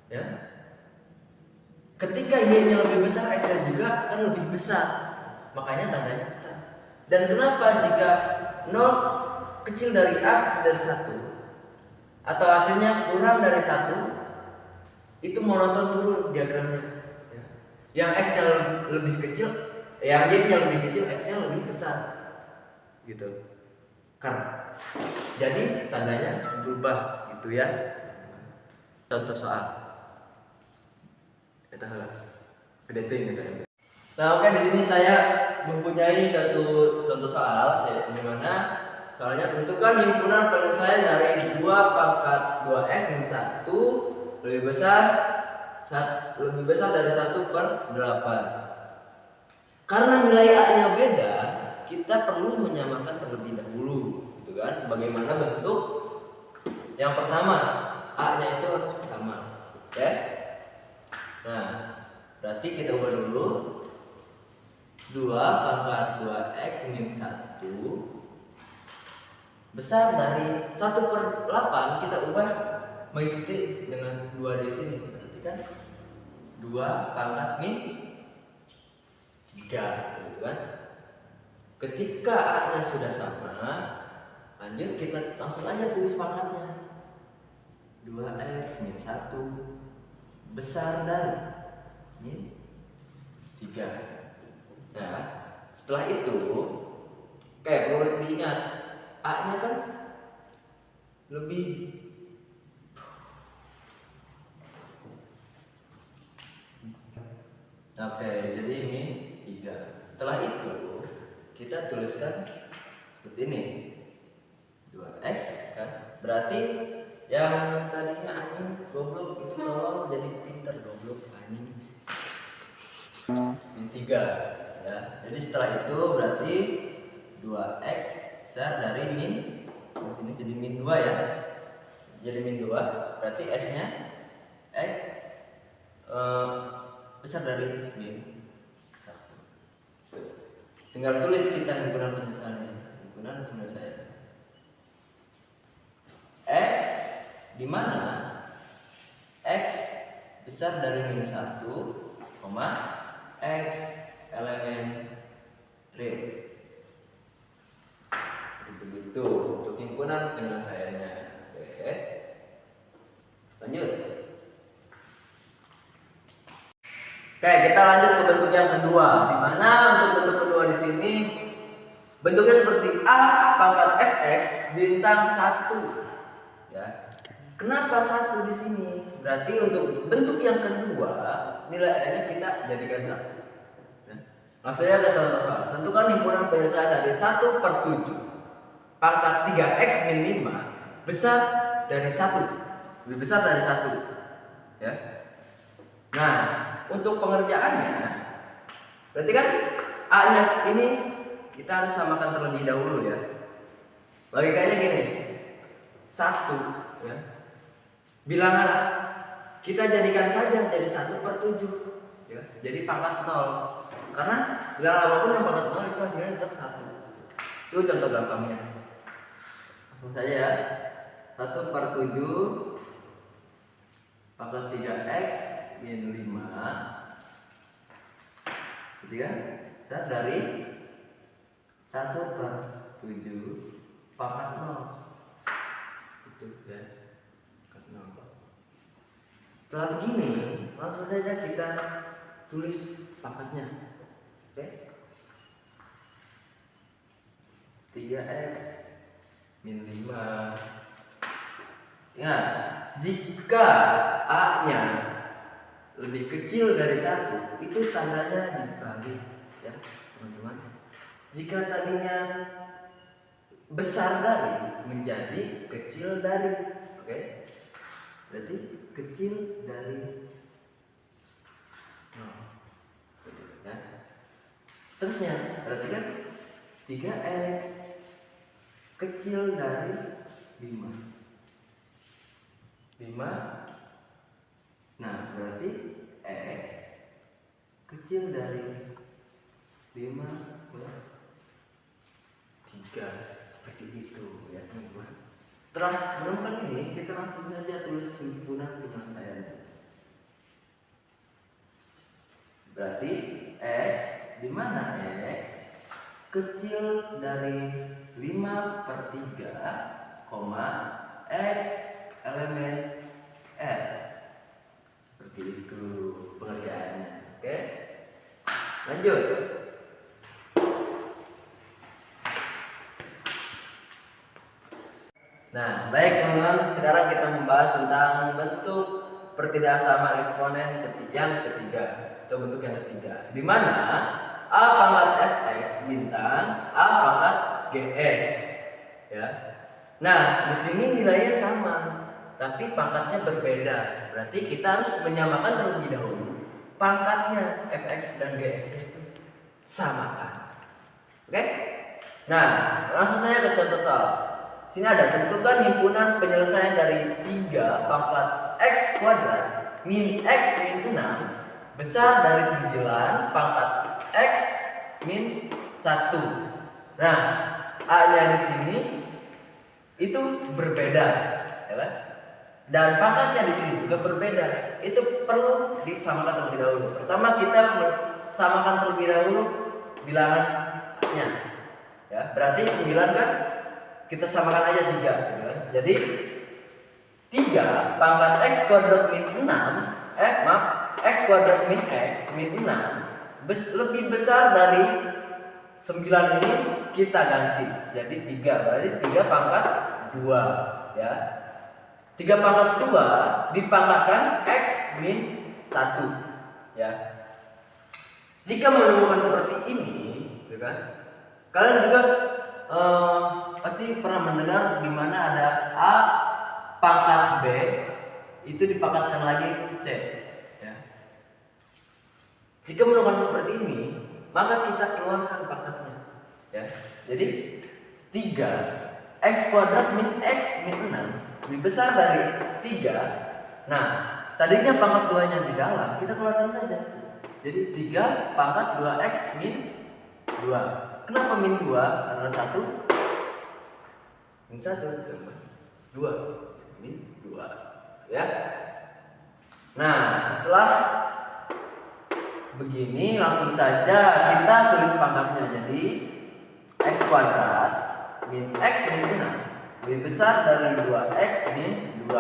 ya. Ketika y-nya lebih besar, x-nya juga akan lebih besar, makanya tandanya tetap. Dan kenapa jika 0 kecil dari a kecil dari 1 atau hasilnya kurang dari 1, itu monoton turun diagramnya ya. Yang x-nya lebih kecil, yang y-nya lebih kecil, x-nya lebih besar, gitu kan. Jadi tandanya berubah gitu ya. Contoh soal kita halah gede tuh gitu ya. Nah, oke, di sini saya mempunyai satu contoh soal ya, di mana soalnya tentukan himpunan penyelesaian dari 2 pangkat 2x min 1 lebih besar dari 1/8. Karena nilai a-nya beda, kita perlu menyamakan terlebih dahulu, gitu kan? Sebagaimana bentuk Yang pertama, A-nya itu harus sama. Oke? Nah, berarti kita ubah dulu. 2 pangkat 2x min 1 besar dari 1/8 kita ubah mengikuti dengan 2 di sini. Berarti kan 2 pangkat min 3 gitu kan. Ketika A-nya sudah sama, lanjut kita langsung aja tulis pangkatnya. 2x min 1 besar dari min 3. Nah, setelah itu kayak perlu diingat, A-nya kan lebih oke, jadi min 3. Setelah itu kita tuliskan seperti ini. 2x kan. Berarti yang tadinya anjing goblok itu tolong jadi pinter, goblok anjing. Min 3 ya. Jadi setelah itu berarti 2x besar dari min, sini jadi min 2 ya. Jadi min 2 berarti x-nya x besar dari min 1. Tinggal tulis kita himpunan penyelesaiannya. Himpunan penyelesaian x di mana x besar dari min 1, x elemen real. Begitu untuk himpunan penyelesaiannya. Oke. Lanjut. Oke, kita lanjut ke bentuk yang kedua. Di mana untuk bentuk kedua di sini bentuknya seperti A pangkat fx bintang 1. Ya. Kenapa 1 di sini? Berarti untuk bentuk yang kedua nilainya kita jadikan 1. Ya. Maksudnya ada contoh soal. Tentukan himpunan penyelesaian dari 1/7 pangkat 3x min 5 besar dari 1. Lebih besar dari 1. Ya. Nah, untuk pengerjaannya berarti kan A-nya ini kita harus samakan terlebih dahulu ya. Logikanya gini. 1 ya. Bilangan kita jadikan saja jadi 1/7 ya. Jadi pangkat 0. Karena bilangan apapun yang pangkat 0 itu hasilnya tetap 1. Itu contoh gampangnya. Langsung saja ya. 1/7 pangkat 3x min 5 gitu kan? Besar dari 1/7 pangkat 0. Itu ya. Pangkat 0. Setelah begini, langsung saja kita tulis pangkatnya. Oke? 3x min 5. Ingat, jika A-nya lebih kecil dari 1, itu tandanya dibalik ya, teman-teman. Jika tadinya besar dari menjadi kecil dari. Oke? Berarti kecil dari 0. Gitu ya. Seterusnya, berarti kan 3x kecil dari 5. 5. Nah, berarti x kecil dari 5/3. Seperti itu ya, teman-teman. Setelah menemukan ini, kita langsung saja tulis himpunan penyelesaian. Berarti x di mana x kecil dari 5/3, x elemen R. Seperti itu pengerjaannya. Oke? Lanjut. Nah, baik teman-teman, sekarang kita membahas tentang bentuk pertidaksamaan eksponen yang ketiga atau bentuk yang ketiga, di mana A pangkat fx bintang A pangkat gx. Ya. Nah, di sini nilainya sama, tapi pangkatnya berbeda. Berarti kita harus menyamakan terlebih dahulu pangkatnya fx dan gx itu samakan. Oke? Nah, langsung saja ke contoh soal. Sini ada tentukan himpunan penyelesaian dari 3 pangkat X kuadrat min X min 6 besar dari 9 pangkat X min 1. Nah, A-nya di sini itu berbeda, ya kan? Dan pangkatnya di sini juga berbeda. Itu perlu disamakan terlebih dahulu. Pertama kita samakan terlebih dahulu bilangannya. Ya, berarti 9 kan kita samakan aja 3, gitu kan? Jadi 3 pangkat X kuadrat min 6, X kuadrat min X min 6 lebih besar dari 9 ini kita ganti. Jadi 3, berarti 3 pangkat 2, ya. 3 pangkat 2 dipangkatkan X min 1, ya. Jika menemukan seperti ini, ya kan? Kalian juga pasti pernah mendengar di mana ada A pangkat B itu dipangkatkan lagi C, ya. Jika menemukan seperti ini, maka kita keluarkan pangkatnya, ya. Jadi 3 X kuadrat min X min 6 lebih besar dari 3. Nah, tadinya pangkat 2-nya di dalam, kita keluarkan saja. Jadi 3 pangkat 2X min 2. Kenapa min 2? Karena 1 min 1 tambah 2 min 2, ya. Nah, setelah begini langsung saja kita tulis pangkatnya. Jadi X kuadrat min X min 6 lebih besar dari 2X min 2.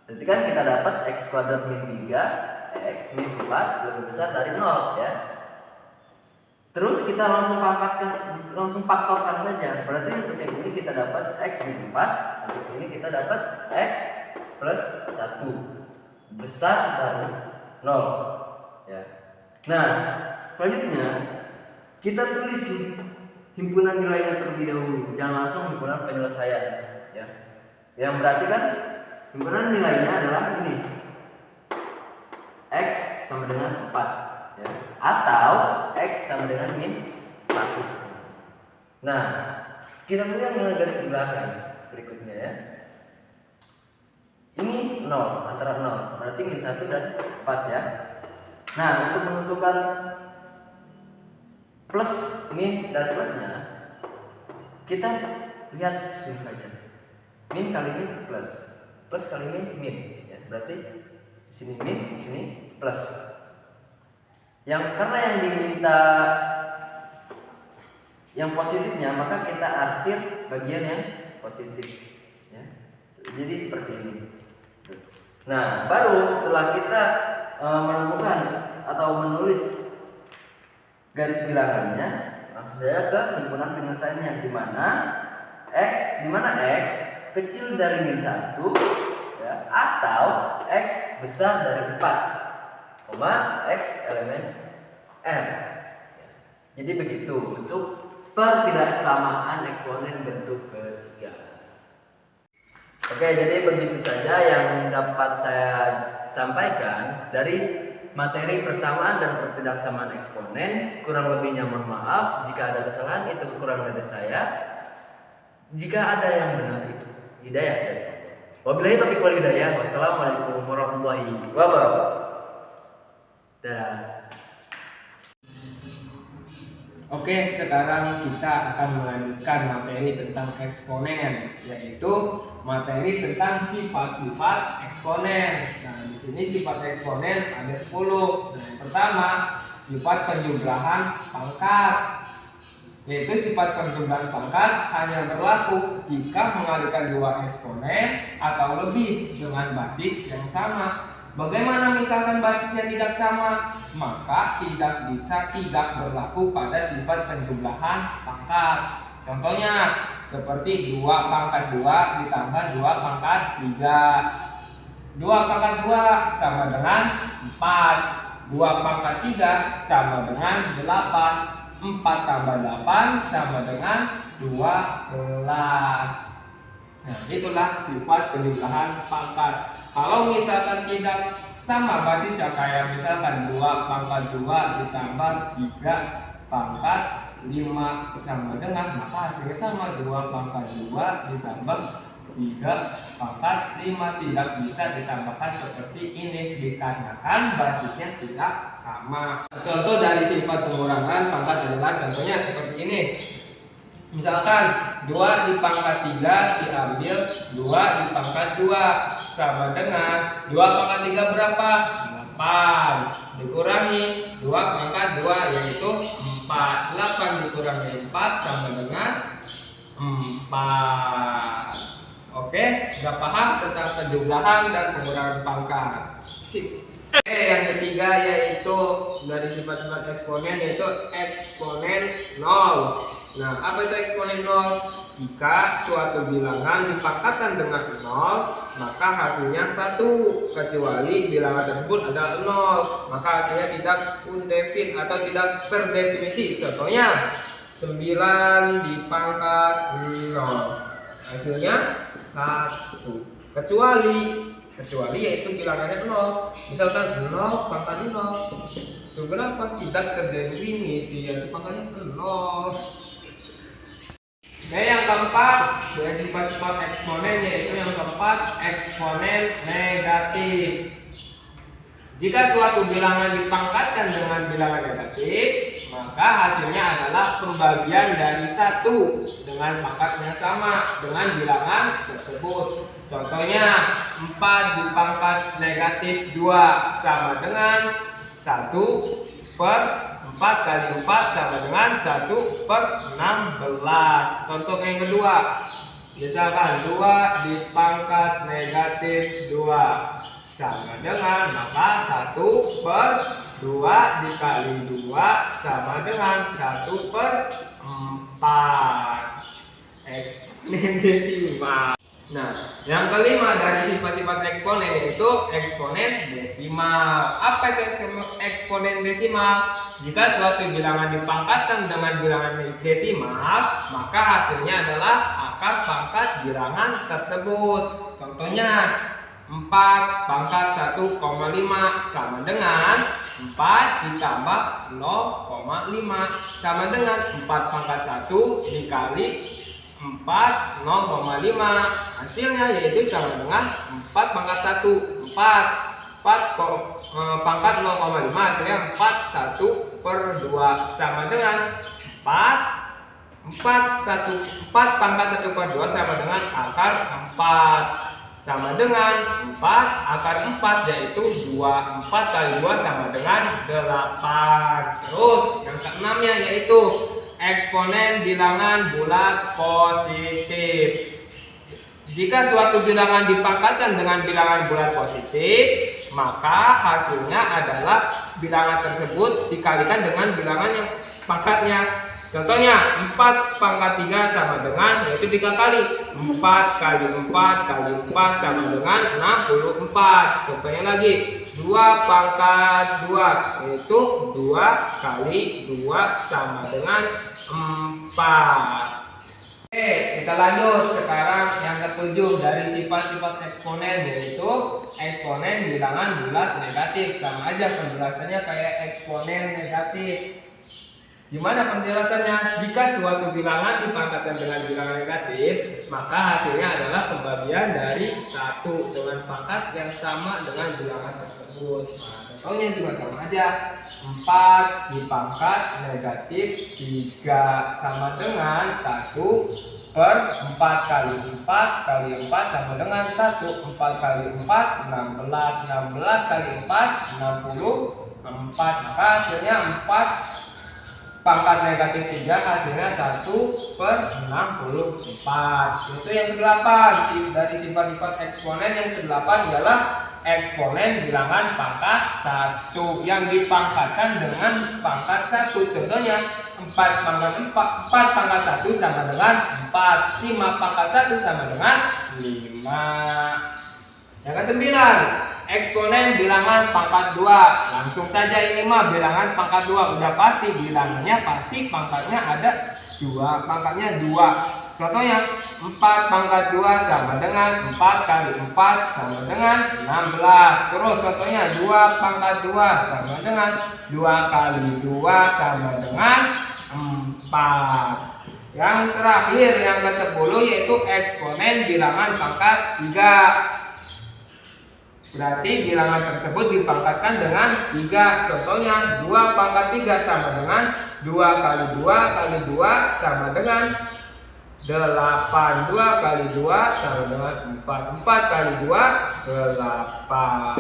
Berarti kan kita dapat X kuadrat min 3 X min 4 lebih besar dari 0, ya. Terus kita langsung faktorkan saja. Berarti untuk yang ini kita dapat X min 4, untuk ini kita dapat X plus 1 besar dari 0, ya. Nah, selanjutnya kita tulis himpunan nilainya terlebih dahulu, jangan langsung himpunan penyelesaian, ya. Yang berarti kan himpunan nilainya adalah ini X sama dengan 4, ya, atau X sama dengan min 1. Nah, kita punya garis belakang berikutnya, ya. Ini 0, antara 0, berarti min 1 dan 4, ya. Nah, untuk menentukan plus, min, dan plusnya, kita lihat sini saja. Min kali min plus, plus kali min, ya. Berarti di sini min, di sini plus. Karena yang diminta yang positifnya, maka kita arsir bagian yang positif, ya. Jadi seperti ini. Nah, baru setelah kita menemukan atau menulis garis bilangannya, langsung saja ke himpunan penyelesaiannya, di mana X kecil dari min 1, ya, atau X besar dari 4, X elemen R, ya. Jadi begitu untuk pertidaksamaan eksponen bentuk ketiga. Oke, jadi begitu saja yang dapat saya sampaikan dari materi persamaan dan pertidaksamaan eksponen. Kurang lebihnya mohon maaf. Jika ada kesalahan itu kurang dari saya. Jika ada yang benar itu hidayah dari Allah. Wabillahi taufiq wal hidayah. Wassalamualaikum warahmatullahi wabarakatuh. Dadah. Oke, sekarang kita akan melanjutkan materi tentang eksponen, yaitu materi tentang sifat-sifat eksponen. Nah, di sini sifat eksponen ada 10. Nah, yang pertama, sifat penjumlahan pangkat. Yaitu sifat penjumlahan pangkat hanya berlaku jika mengalihkan dua eksponen atau lebih dengan basis yang sama. Bagaimana misalkan basisnya tidak sama? Maka tidak bisa tidak berlaku pada sifat penjumlahan pangkat. Contohnya seperti 2 pangkat 2 ditambah 2 pangkat 3. 2 pangkat 2 sama dengan 4. 2 pangkat 3 sama dengan 8. 4 tambah 8 sama dengan 12. Nah, itulah sifat penjumlahan pangkat. Kalau misalkan tidak sama basisnya, kayak misalkan 2 pangkat 2 ditambah 3 pangkat 5 sama dengan, maka hasilnya sama, 2 pangkat 2 ditambah 3 pangkat 5. Tidak bisa ditambahkan seperti ini dikarenakan basisnya tidak sama. Contoh dari sifat pengurangan pangkat adalah contohnya seperti ini. Misalkan 2 di pangkat 3 diambil 2 di pangkat 2 sama dengan 2 pangkat 3 berapa? 8 dikurangi 2 pangkat 2 yaitu 4. 8 dikurangi 4 sama dengan 4. Oke, sudah paham tentang penjumlahan dan pengurangan pangkat. Oke, yang ketiga yaitu dari sifat-sifat eksponen yaitu eksponen 0. Nah, apa itu eksponen 0? Jika suatu bilangan dipangkatkan dengan 0, maka hasilnya 1, kecuali bilangan tersebut adalah 0, maka hasilnya tidak undefin atau tidak terdefinisi. Contohnya 9 dipangkat 0, hasilnya 1, kecuali yaitu bilangannya 0. Misalkan 0 pangkat 0 itu berapa? Tidak terdefinisi, yaitu pangkatnya 0. Nah, yang keempat dari sifat-sifat eksponen yaitu yang keempat eksponen negatif. Jika suatu bilangan dipangkatkan dengan bilangan negatif, maka hasilnya adalah pembagian dari 1 dengan pangkat yang sama dengan bilangan tersebut. Contohnya 4 dipangkat negatif 2 sama dengan 1/4 kali 4 sama dengan 1/16. Contoh yang kedua, misalkan 2 dipangkat negatif 2 sama dengan, maka 1/2 dikali 2 sama dengan 1/4. Eksponen desimal. Nah, yang kelima dari sifat-sifat eksponen yaitu eksponen desimal. Apa itu eksponen desimal? Jika suatu bilangan dipangkatkan dengan bilangan desimal, maka hasilnya adalah akar pangkat bilangan tersebut. Contohnya 4 pangkat 1,5 sama dengan 4 ditambah 0,5 sama dengan 4 pangkat 1 dikali 4 0,5, hasilnya yaitu sama dengan 4 pangkat 1 4 pangkat 0,5 hasilnya 4/1/2 sama dengan 4 pangkat 1/2 sama dengan akar 4 sama dengan 4 akar 4 yaitu 4 kali 2 sama dengan 8. Terus yang keenamnya yaitu eksponen bilangan bulat positif. Jika suatu bilangan dipangkatkan dengan bilangan bulat positif, maka hasilnya adalah bilangan tersebut dikalikan dengan bilangan yang pangkatnya. Contohnya 4 pangkat 3 sama dengan, yaitu 3 kali 4 kali 4 kali 4 sama dengan 64. Contohnya lagi 2 pangkat 2 yaitu 2 kali 2 sama dengan 4. Oke, kita lanjut sekarang yang ketujuh dari sifat-sifat eksponen yaitu eksponen bilangan bulat negatif. Sama aja penjelasannya kayak eksponen negatif. Gimana penjelasannya? Jika suatu bilangan dipangkatkan dengan bilangan negatif, maka hasilnya adalah pembagian dari 1 dengan pangkat yang sama dengan bilangan tersebut. Nah, contohnya juga sama aja. 4 dipangkat negatif 3 sama dengan 1/4 kali 4 kali 4 sama dengan 1. 4 kali 4 16. 16 kali 4 64. Maka hasilnya 4 pangkat negatif 3 hasilnya 1/64. Itu yang ke-8. Dari sifat-sifat eksponen yang ke-8 ialah eksponen bilangan pangkat 1 yang dipangkatkan dengan pangkat 1. Contohnya 4 pangkat 1 sama dengan 4. 5 pangkat 1 sama dengan 5. Yang ke-9, eksponen bilangan pangkat 2. Langsung saja ini mah bilangan pangkat 2 udah pasti bilangannya pasti pangkatnya ada 2, pangkatnya 2. Contohnya 4 pangkat 2 sama dengan 4 kali 4 sama dengan 16. Terus contohnya 2 pangkat 2 sama dengan 2 kali 2 sama dengan 4. Yang terakhir yang ke-10 yaitu eksponen bilangan pangkat 3. Berarti bilangan tersebut dipangkatkan dengan 3. Contohnya 2 pangkat 3 sama dengan 2 kali 2 kali 2 sama dengan 8. 2 kali 2 sama dengan 4. 4 kali 2 8.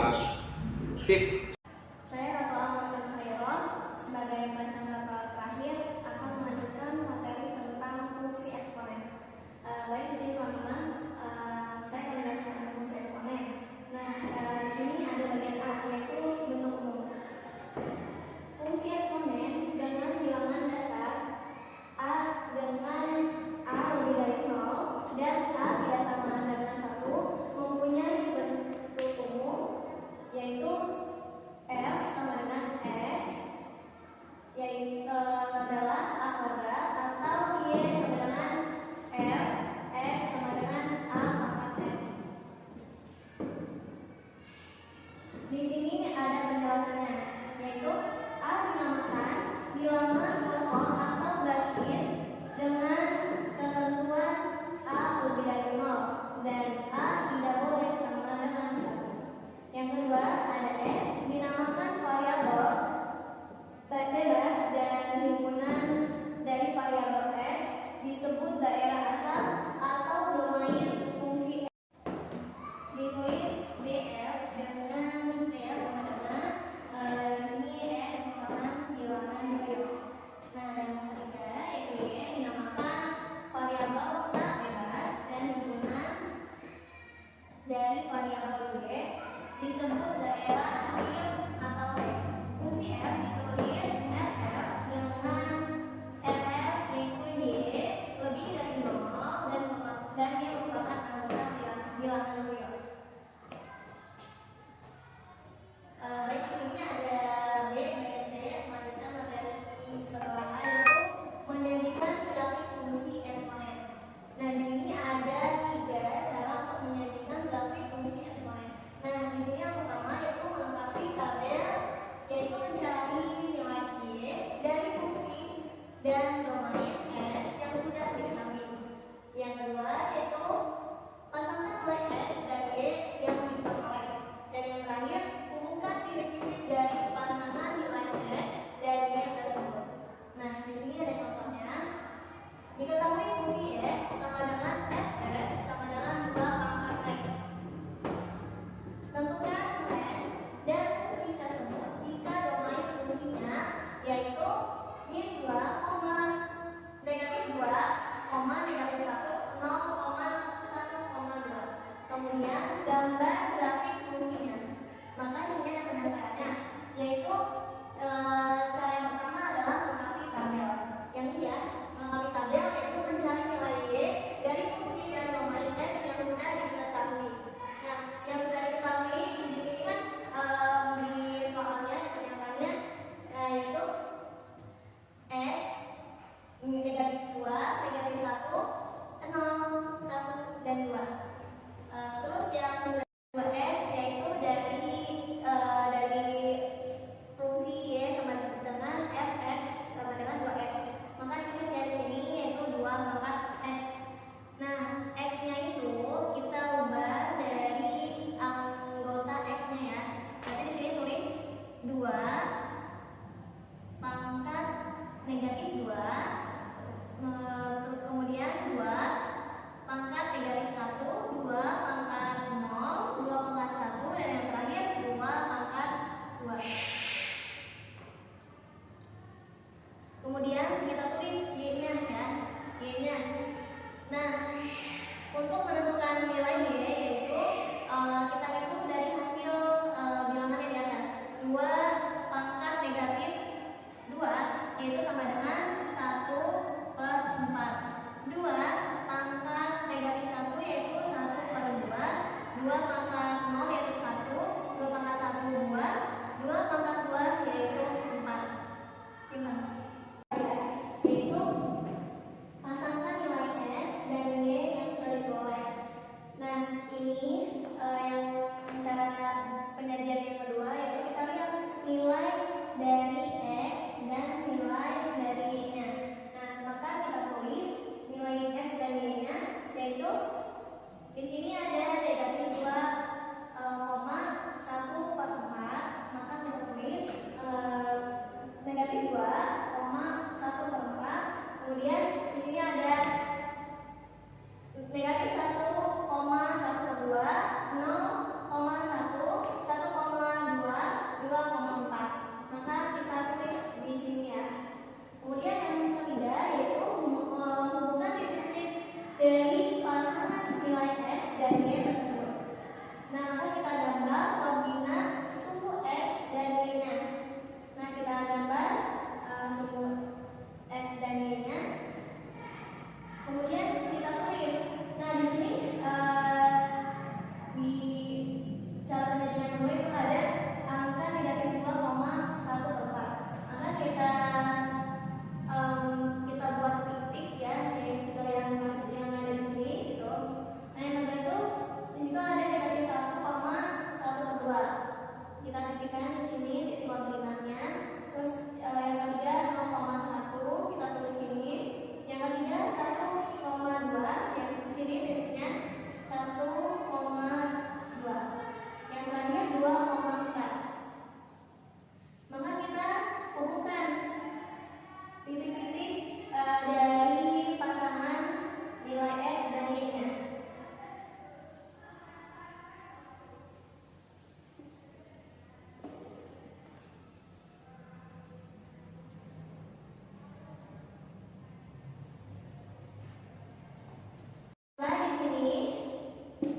Sip. Saya Ratu Amal Khairul sebagai presentator terakhir akan melanjutkan materi tentang fungsi eksponen. Baik di sini teman-teman, saya akan menjelaskan fungsi eksponen. Nah, di sini ada bagian A yaitu bentuk umum. Fungsi eksponen dengan bilangan dasar A dengan A lebih dari 0 dan A tidak sama dengan 1 mempunyai bentuk umum yaitu F sama dengan X yaitu adalah A kuadrat atau Y sama dengan F X sama dengan A pangkat X. Di sini ada penjelasannya yaitu A dinamakan bilangan pokok atau basis dengan ketentuan A lebih dari 0 dan A tidak boleh sama dengan 1. Yang kedua ada X dinamakan variabel bebas dan himpunan dari variabel X disebut daerah asal atau domain fungsi X. Ditulis df dengan df sama dengan di sini X merupakan bilangan real. Nah, dan yang ketiga yaitu Y dinamakan variabel tak bebas dan himpunan dari variabel Y disebut daerah hasil atau T. Fungsi F ditulis RF dengan RF yaitu Y lebih dari 0 dan Y merupakan anggota bilangan real. Baik, di sini ada B, B, T, selanjutnya materi setelah A yaitu menyajikan grafik fungsi eksponen. Nah, di sini ada 3 cara untuk menyajikan grafik fungsi eksponen. Nah, di sini yang pertama yaitu melengkapi tabel yaitu mencari nilai Y dari fungsi dan domain X yang sudah diketahui. Yang kedua yaitu pasangkan nilai X dan Y yang diperoleh. Dan yang terakhir hubungkan titik-titik dari pasangan nilai X dan Y tersebut. Nah, di sini ada contohnya. Diketahui fungsi X sama dengan Fx sama dengan 2 pangkat X. Tentukan len dan fungsi tersebut jika domain fungsinya yaitu min 2, negatif 2, negatif 1, 0, 1,2. Kemudian gambar grafik fungsinya. Maka di sini ada pendasarnya yaitu cara yang pertama adalah melengkapi tabel. Yang kedua, melengkapi tabel yaitu mencari nilai Y dari fungsi dan domain X yang sudah diketahui. Nah, yang sudah diketahui di sini kan di soalnya kenyataannya yaitu X negatif 2, negatif 1, 0, 1, dan 2. Terus yang sudah 2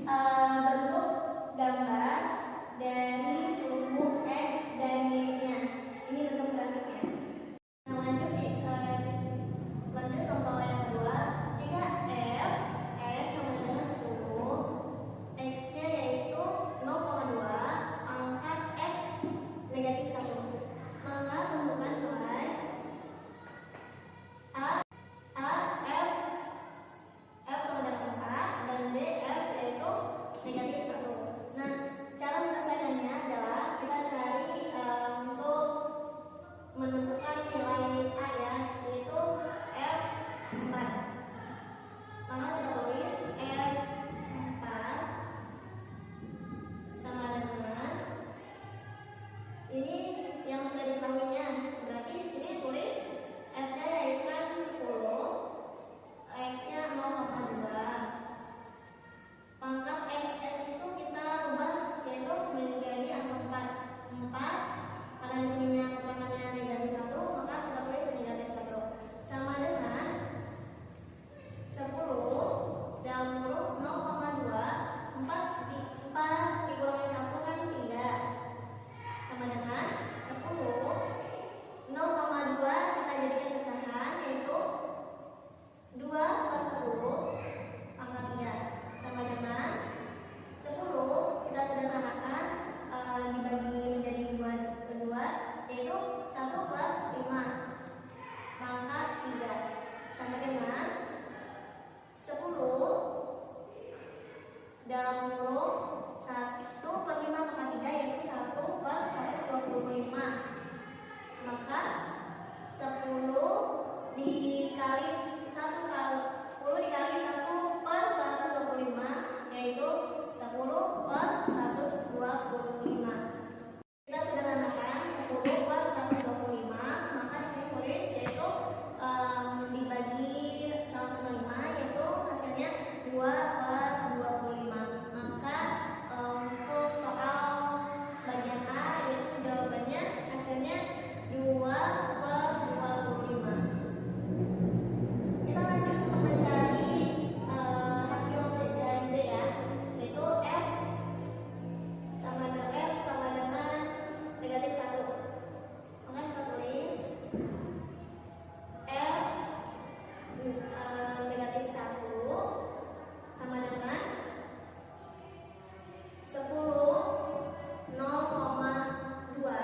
bentuk gambar dari suku X dan Y-nya. Ini bentuk grafiknya. Nah, lanjut contoh yang kedua. Jika F sama dengan 10, X-nya yaitu 0,2, angka X negatif 1. Maka tentukan nilai F sama dengan 4 dan B F yaitu negatif 1. Nah, cara menyelesaikannya adalah kita cari untuk menentukan nilai A ya, yaitu F4. Maka kita tulis F4 sama dengan ini yang sudah diketahuinya. Berarti di sini tulis F-nya yaitu kan 10, X-nya 0,2. Pangkat X itu kita ubah yaitu menjadi angka 4. Karena di sininya keterangannya negatif 1, maka kita tulis negatif 1 sama dengan 10 dalam kurung 0,2. 4 dikurangi 1 kan 3 sama dengan 10. 0,2 kita jadikan pecahan yaitu 2/10 pangkat 3 sama dengan 10 kita sederhanakan dibagi menjadi dua yaitu 1/5 pangkat 3 sama dengan 10 dalam kurung 1/5 pangkat 3 yaitu 1/125. Maka 10 dikali 1/125 yaitu 10/125. Kita sederhanakan 10/125, maka di sini tulis yaitu dibagi 1/5 yaitu hasilnya 2/25. Maka untuk soal bagian A yaitu jawabannya hasilnya 2/25. Kita lanjut untuk mencari hasil dari B ya, yaitu F sama dengan negatif 1. Maka kita tulis F negatif 1 sama dengan 10 0,2.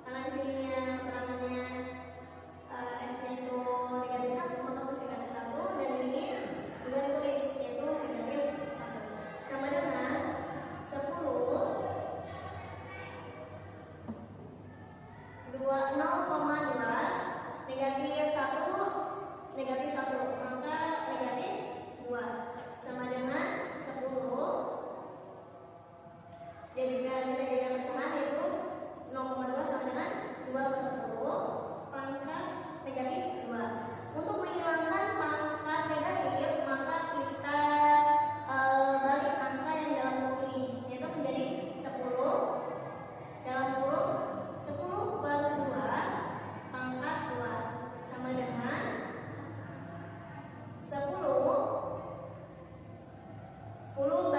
Karena di sini yang keterangannya X-nya itu negatif 1, maka harus negatif 1 dan ini sudah ditulis yaitu negatif 1 sama dengan 10 0,2 negatif 1 maka negatif 2 sama dengan 10 jadikan pecahan yaitu 0,2 sama dengan 2/10 pangkat negatif 2. Untuk menghilangkan pangkat negatif maka kita balik angka yang dalam kurung ini yaitu menjadi 10 dalam kurung 10/2 pangkat 2 sama dengan 10